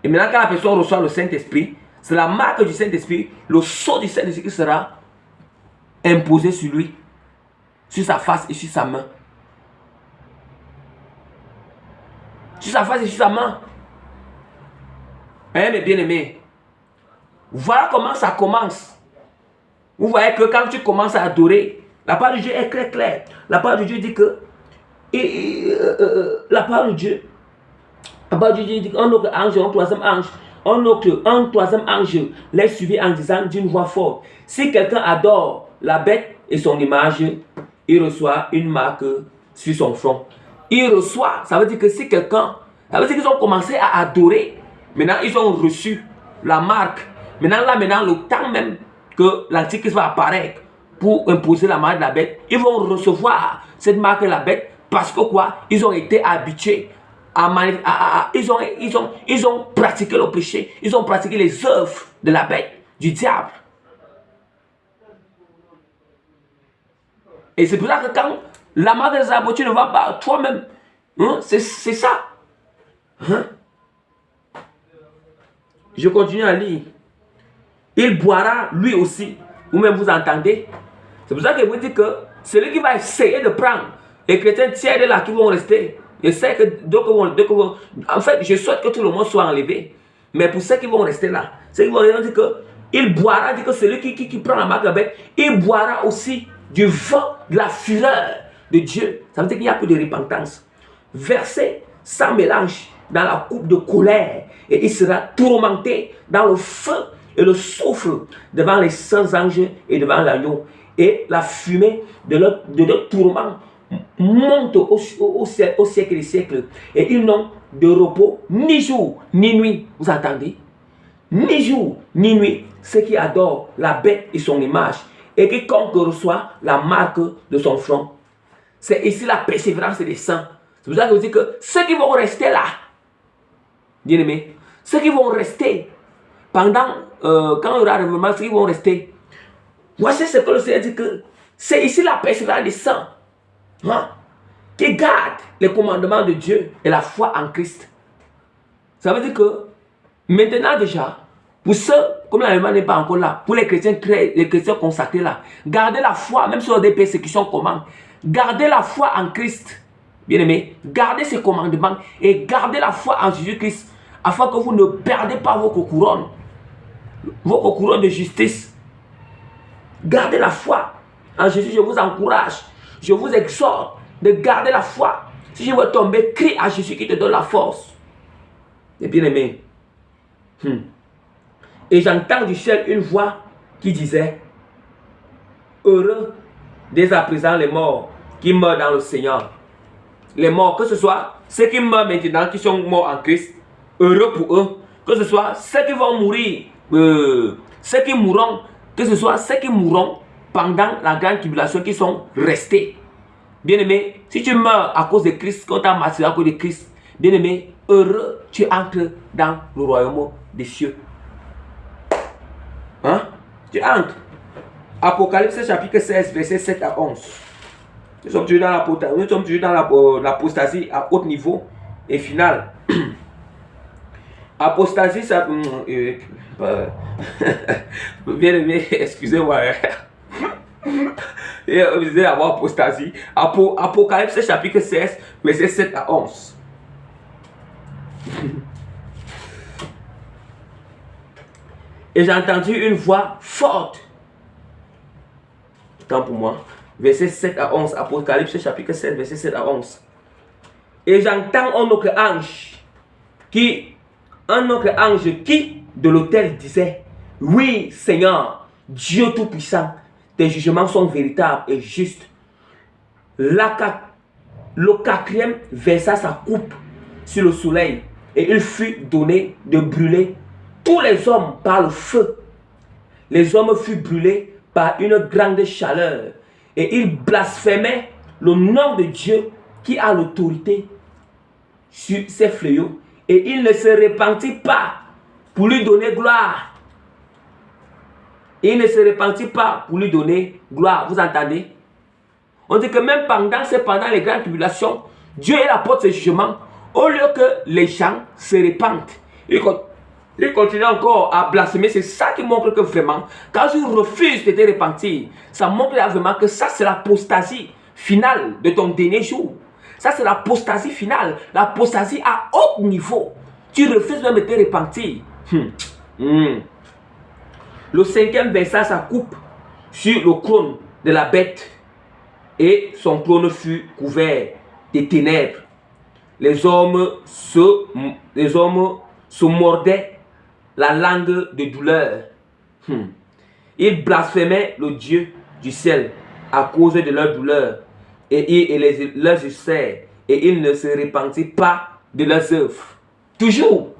Et maintenant, quand la personne reçoit le Saint-Esprit, c'est la marque du Saint-Esprit, le sceau du Saint-Esprit qui sera imposé sur lui, sur sa face et sur sa main. Sur sa face et sur sa main. Hein, mes bien-aimés, voilà comment ça commence. Vous voyez que quand tu commences à adorer, la parole de Dieu est très claire. La parole de Dieu dit que la parole de Dieu dit qu'un autre ange, un troisième ange les suivi en disant d'une voix forte: si quelqu'un adore la bête et son image, il reçoit une marque sur son front. Il reçoit, ça veut dire que si quelqu'un, ça veut dire qu'ils ont commencé à adorer. Maintenant, ils ont reçu la marque. Maintenant, le temps même que l'Antichrist va apparaître pour imposer la marque de la bête, ils vont recevoir cette marque de la bête parce que quoi? Ils ont été habitués ils ont pratiqué le péché. Ils ont pratiqué les œuvres de la bête, du diable. Et c'est pour ça que quand la marque de la bête, tu ne vas pas toi-même. Hein? C'est ça. Hein? Je continue à lire. Il boira lui aussi. Vous-même vous entendez. C'est pour ça que je vous dis que celui qui va essayer de prendre les chrétiens tiers de là qui vont rester. Je sais que en fait, je souhaite que tout le monde soit enlevé. Mais pour ceux qui vont rester là, ceux qui vont dire que il boira, dit que celui qui prend la marque de la bête, il boira aussi du vent de la fureur de Dieu. Ça veut dire qu'il n'y a plus de repentance. Versé sans mélange dans la coupe de colère, et il sera tourmenté dans le feu et le soufre devant les saints anges et devant l'agneau. Et la fumée de leur tourment monte au siècle des siècles. Et ils n'ont de repos ni jour ni nuit. Vous entendez? Ni jour ni nuit. Ceux qui adorent la bête et son image, et quiconque reçoit la marque de son front. C'est ici la persévérance des saints. C'est pour ça que je dis que ceux qui vont rester là, bien aimés, ceux qui vont rester pendant, quand il y aura un réveillement, ceux qui vont rester, voici ce que le Seigneur dit que c'est ici la persévérance des saints, hein, qui gardent les commandements de Dieu et la foi en Christ. Ça veut dire que maintenant déjà, pour ceux, comme l'Allemagne n'est pas encore là, pour les chrétiens consacrés là, gardez la foi, même sur des persécutions comment, gardez la foi en Christ. Bien aimé, gardez ces commandements et gardez la foi en Jésus-Christ afin que vous ne perdez pas votre couronne de justice. Gardez la foi en Jésus. Je vous encourage, je vous exhorte de garder la foi. Si je veux tomber, crie à Jésus qui te donne la force. Et bien aimé, et j'entends du ciel une voix qui disait: heureux dès à présent les morts qui meurent dans le Seigneur. Les morts, que ce soit ceux qui meurent maintenant, qui sont morts en Christ, heureux pour eux. Que ce soit ceux qui vont mourir, ceux qui mourront, que ce soit ceux qui mourront pendant la grande tribulation qui sont restés. Bien aimé, si tu meurs à cause de Christ, quand tu as martyr à cause de Christ, bien aimé, heureux, tu entres dans le royaume des cieux. Hein? Tu entres. Apocalypse chapitre 16, verset 7 à 11. Nous sommes toujours dans l'apostasie à haut niveau et final. Apostasie, ça... bien aimé, excusez-moi. Vous allez avoir apostasie. Apocalypse chapitre 16, verset 7 à 11. Et j'ai entendu une voix forte. Tant pour moi. Verset 7 à 11. Apocalypse chapitre 7, verset 7 à 11. Et j'entends un autre ange qui de l'autel disait, oui Seigneur, Dieu Tout-Puissant, tes jugements sont véritables et justes. Le quatrième versa sa coupe sur le soleil et il fut donné de brûler tous les hommes par le feu. Les hommes furent brûlés par une grande chaleur et ils blasphémaient le nom de Dieu qui a l'autorité sur ces fléaux et il ne se repentit pas pour lui donner gloire. Il ne se repentit pas pour lui donner gloire. Vous entendez? On dit que même pendant les grandes tribulations, Dieu apporte ses jugements. Au lieu que les gens se répandent, ils continuent encore à blasphémer. C'est ça qui montre que vraiment, quand tu refuses de te repentir, ça montre vraiment que ça c'est l'apostasie finale de ton dernier jour. Ça c'est l'apostasie finale, l'apostasie à haut niveau. Tu refuses même de te repentir. Le cinquième versa sa coupe sur le trône de la bête et son trône fut couvert de ténèbres. Les hommes se mordaient la langue de douleur. Ils blasphémaient le Dieu du ciel à cause de leur douleur et leurs ulcères, et ils ne se repentirent pas de leurs œuvres. Toujours,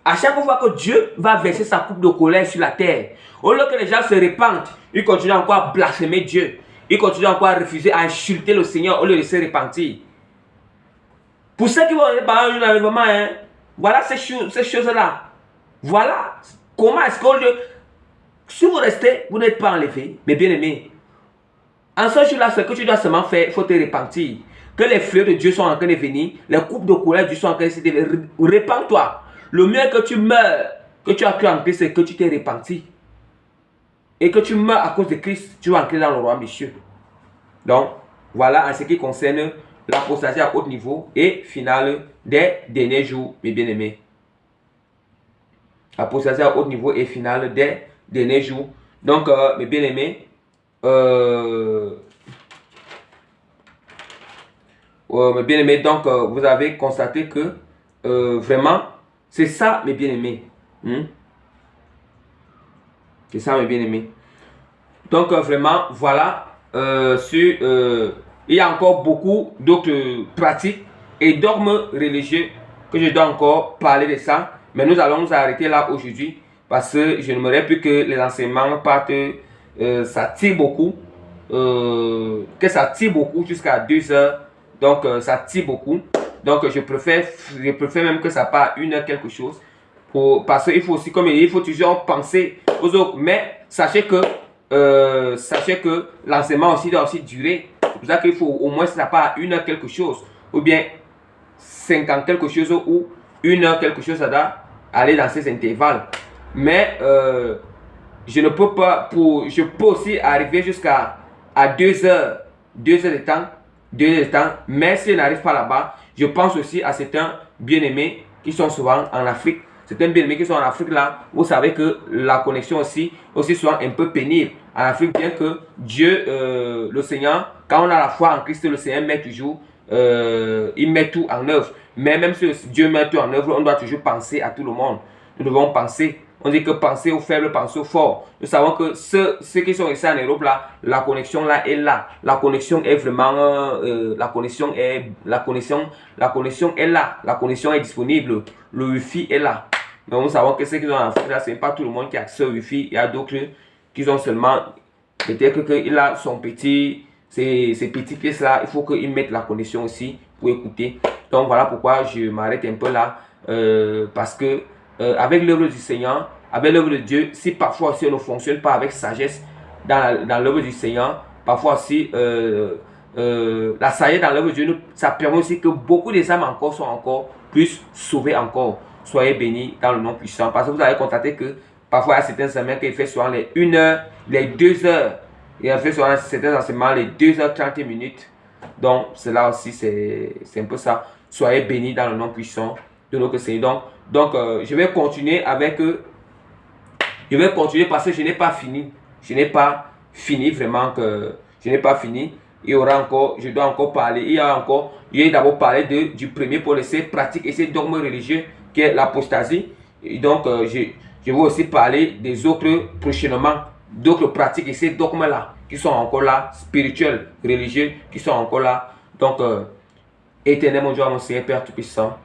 à chaque fois que Dieu va verser sa coupe de colère sur la terre, au lieu que les gens se répandent, ils continuent encore à blasphémer Dieu. Ils continuent encore à refuser, à insulter le Seigneur au lieu de se repentir. Pour ceux qui vont aller par un enlèvement, voilà ces choses-là. Voilà comment est-ce que si vous restez, vous n'êtes pas enlevé, mais bien aimé. En ce jour-là, ce que tu dois seulement faire, il faut te repentir. Que les fleurs de Dieu sont en train de venir, les coupes de colère de Dieu sont en train de venir. Repends-toi. Le mieux que tu meurs, que tu as cru en Christ, c'est que tu t'es repenti. Et que tu meurs à cause de Christ, tu vas entrer dans le royaume des cieux. Donc, voilà en ce qui concerne l'apostasie à haut niveau et finale des derniers jours, mes bien-aimés. Apostasie à haut niveau et finale des derniers jours. Donc, mes bien-aimés, donc vous avez constaté que vraiment, c'est ça, mes bien-aimés. C'est ça, mes bien-aimés. Donc, vraiment, voilà. Il y a encore beaucoup d'autres pratiques et dogmes religieux que je dois encore parler de ça. Mais nous allons nous arrêter là aujourd'hui parce que je n'aimerais plus que les enseignements partent, ça tire beaucoup. Que ça tire beaucoup jusqu'à 2 heures. Donc, ça tire beaucoup. Donc, je préfère même que ça parte 1 heure quelque chose. Parce qu'il faut aussi, comme il faut toujours penser aux autres. Mais sachez que l'enseignement aussi doit aussi durer. C'est pour ça qu'il faut au moins ça part 1 heure quelque chose. Ou bien 50 quelque chose ou 1 heure quelque chose, ça doit aller dans ces intervalles. Mais je ne peux pas, je peux aussi arriver jusqu'à 2 heures de temps. 2 heures de temps. Mais si je n'arrive pas là-bas, je pense aussi à certains bien-aimés qui sont souvent en Afrique. Certains bien-aimés qui sont en Afrique là, vous savez que la connexion aussi soit un peu pénible. En Afrique, bien que Dieu, le Seigneur, quand on a la foi en Christ, le Seigneur met toujours, il met tout en œuvre. Mais même si Dieu met tout en œuvre, on doit toujours penser à tout le monde. Nous devons penser. On dit que penser aux faibles, penser aux forts. Nous savons que ceux qui sont ici en Europe là, la connexion là est là. La connexion est vraiment, la connexion est là. La connexion est disponible. Le Wi-Fi est là. Mais nous savons que ceux qui sont en Afrique là, ce n'est pas tout le monde qui a accès au Wi-Fi. Il y a d'autres qui ont seulement, peut-être qu'il a son petit, ces petites pièces là, il faut qu'il mette la connexion aussi pour écouter. Donc voilà pourquoi je m'arrête un peu là, parce que avec l'œuvre du Seigneur, avec l'œuvre de Dieu, si parfois aussi on ne fonctionne pas avec sagesse dans l'œuvre du Seigneur, parfois aussi la sagesse dans l'œuvre de Dieu, ça permet aussi que beaucoup des âmes encore soient encore plus sauvées encore. Soyez bénis dans le nom puissant. Parce que vous avez constaté que parfois il y a certains enseignements qui fait souvent les 1 heure, les 2 heures. Il a fait souvent certains enseignements les 2h30 minutes. Donc cela aussi c'est un peu ça. Soyez bénis dans le nom puissant de notre Seigneur. Donc je vais continuer avec je vais continuer parce que je n'ai pas fini. Je n'ai pas fini vraiment que je n'ai pas fini. il y aura encore, je dois encore parler, il y a d'abord parlé du premier pour ces pratiques et ces dogmes religieux qui est l'apostasie. Et donc, je vais aussi parler des autres prochainement, d'autres pratiques et ces dogmes-là qui sont encore là, spirituels, religieux, qui sont encore là. Donc, éternel mon Dieu, mon Seigneur, Père Tout-Puissant,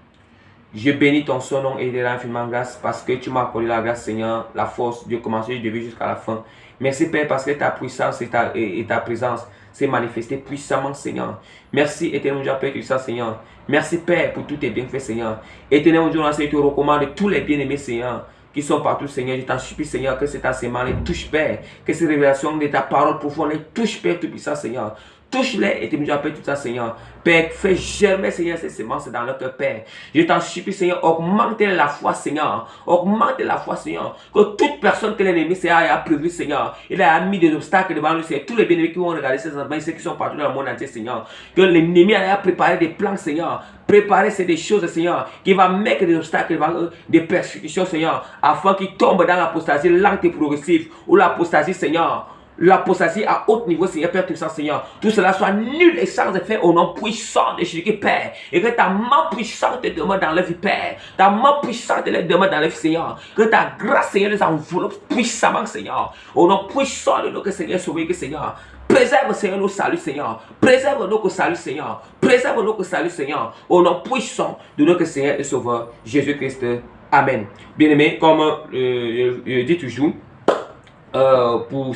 je bénis ton son nom et de l'infiniment grâce parce que tu m'as accordé la grâce, Seigneur, la force de commencer du début jusqu'à la fin. Merci, Père, parce que ta puissance et ta présence s'est manifestée puissamment, Seigneur. Merci, éternel mon Dieu, Père Tout-Puissant, Seigneur. Merci, Père, pour tous tes bienfaits, Seigneur. Éternel mon Dieu, je te recommande tous les bien-aimés, Seigneur, qui sont partout, Seigneur. Je t'en supplie, Seigneur, que cet enseignement les touche, Père. Que ces révélations de ta parole profonde les touche, Père Tout-Puissant, Seigneur. Touche-les et te dis tout ça, Seigneur. Père, fais germer, Seigneur, ces semences dans leur cœur, Père. Je t'en supplie, Seigneur, augmente la foi, Seigneur. Augmente la foi, Seigneur. Que toute personne que l'ennemi, Seigneur, a prévu, Seigneur, il a mis des obstacles devant nous, Seigneur. Tous les bénéfices qui vont regarder ces enfants, ceux qui sont partout dans le monde entier, Seigneur. Que l'ennemi a préparé des plans, Seigneur. Préparer, c'est des choses, Seigneur, qui va mettre des obstacles devant eux, des persécutions, Seigneur, afin qu'ils tombent dans l'apostasie lente et progressive, ou l'apostasie, Seigneur. L'apostasie à haut niveau, Seigneur, Père Tout-Puissant, Seigneur. Tout cela soit nul et sans effet au nom puissant de Jésus, Père. Et que ta main puissante te demeure dans leur vie, Père. Ta main puissante les demeure dans leur vie, Seigneur. Que ta grâce, Seigneur, les enveloppe puissamment, Seigneur. Au nom puissant de notre Seigneur, sauvé, que Seigneur. Préserve, Seigneur, nos saluts, Seigneur. Préserve notre salut, Seigneur. Préserve notre salut, Seigneur. Au nom puissant de notre Seigneur et Sauveur, Jésus-Christ. Amen. Bien-aimé, comme je dis toujours, pour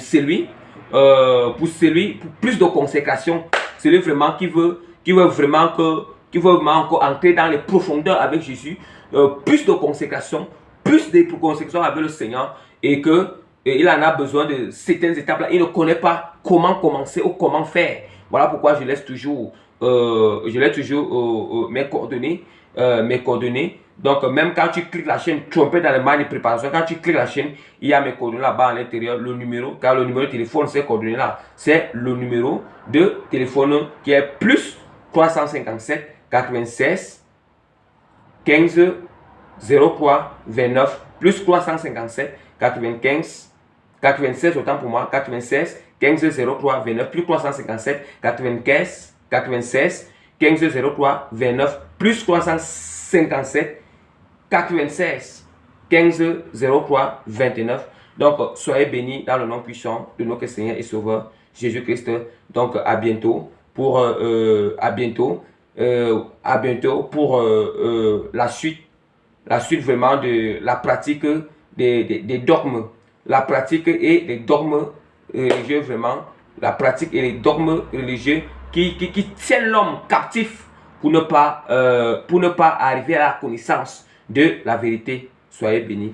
plus de consécration, celui vraiment qui veut vraiment encore entrer dans les profondeurs avec Jésus, plus de consécration avec le Seigneur, et que il en a besoin de certaines étapes là. Il ne connaît pas comment commencer ou comment faire. Voilà pourquoi je laisse toujours mes coordonnées. Donc, même quand tu cliques la chaîne, trompé dans les mains de préparation, quand tu cliques la chaîne, il y a mes coordonnées là-bas à l'intérieur, le numéro, car le numéro de téléphone, ces coordonnées là, c'est le numéro de téléphone qui est plus 357 96 15 03 29, plus 357 95 96, autant pour moi, 96 15 03 29, plus 357 95 96 15 03 29, plus 357 96 15 03 29. Donc, soyez bénis dans le nom puissant de notre Seigneur et Sauveur Jésus-Christ. Donc, à bientôt pour la suite vraiment de la pratique des dogmes, la pratique et des dogmes religieux, vraiment la pratique et les dogmes religieux qui tiennent l'homme captif pour ne pas arriver à la connaissance de la vérité. Soyez bénis.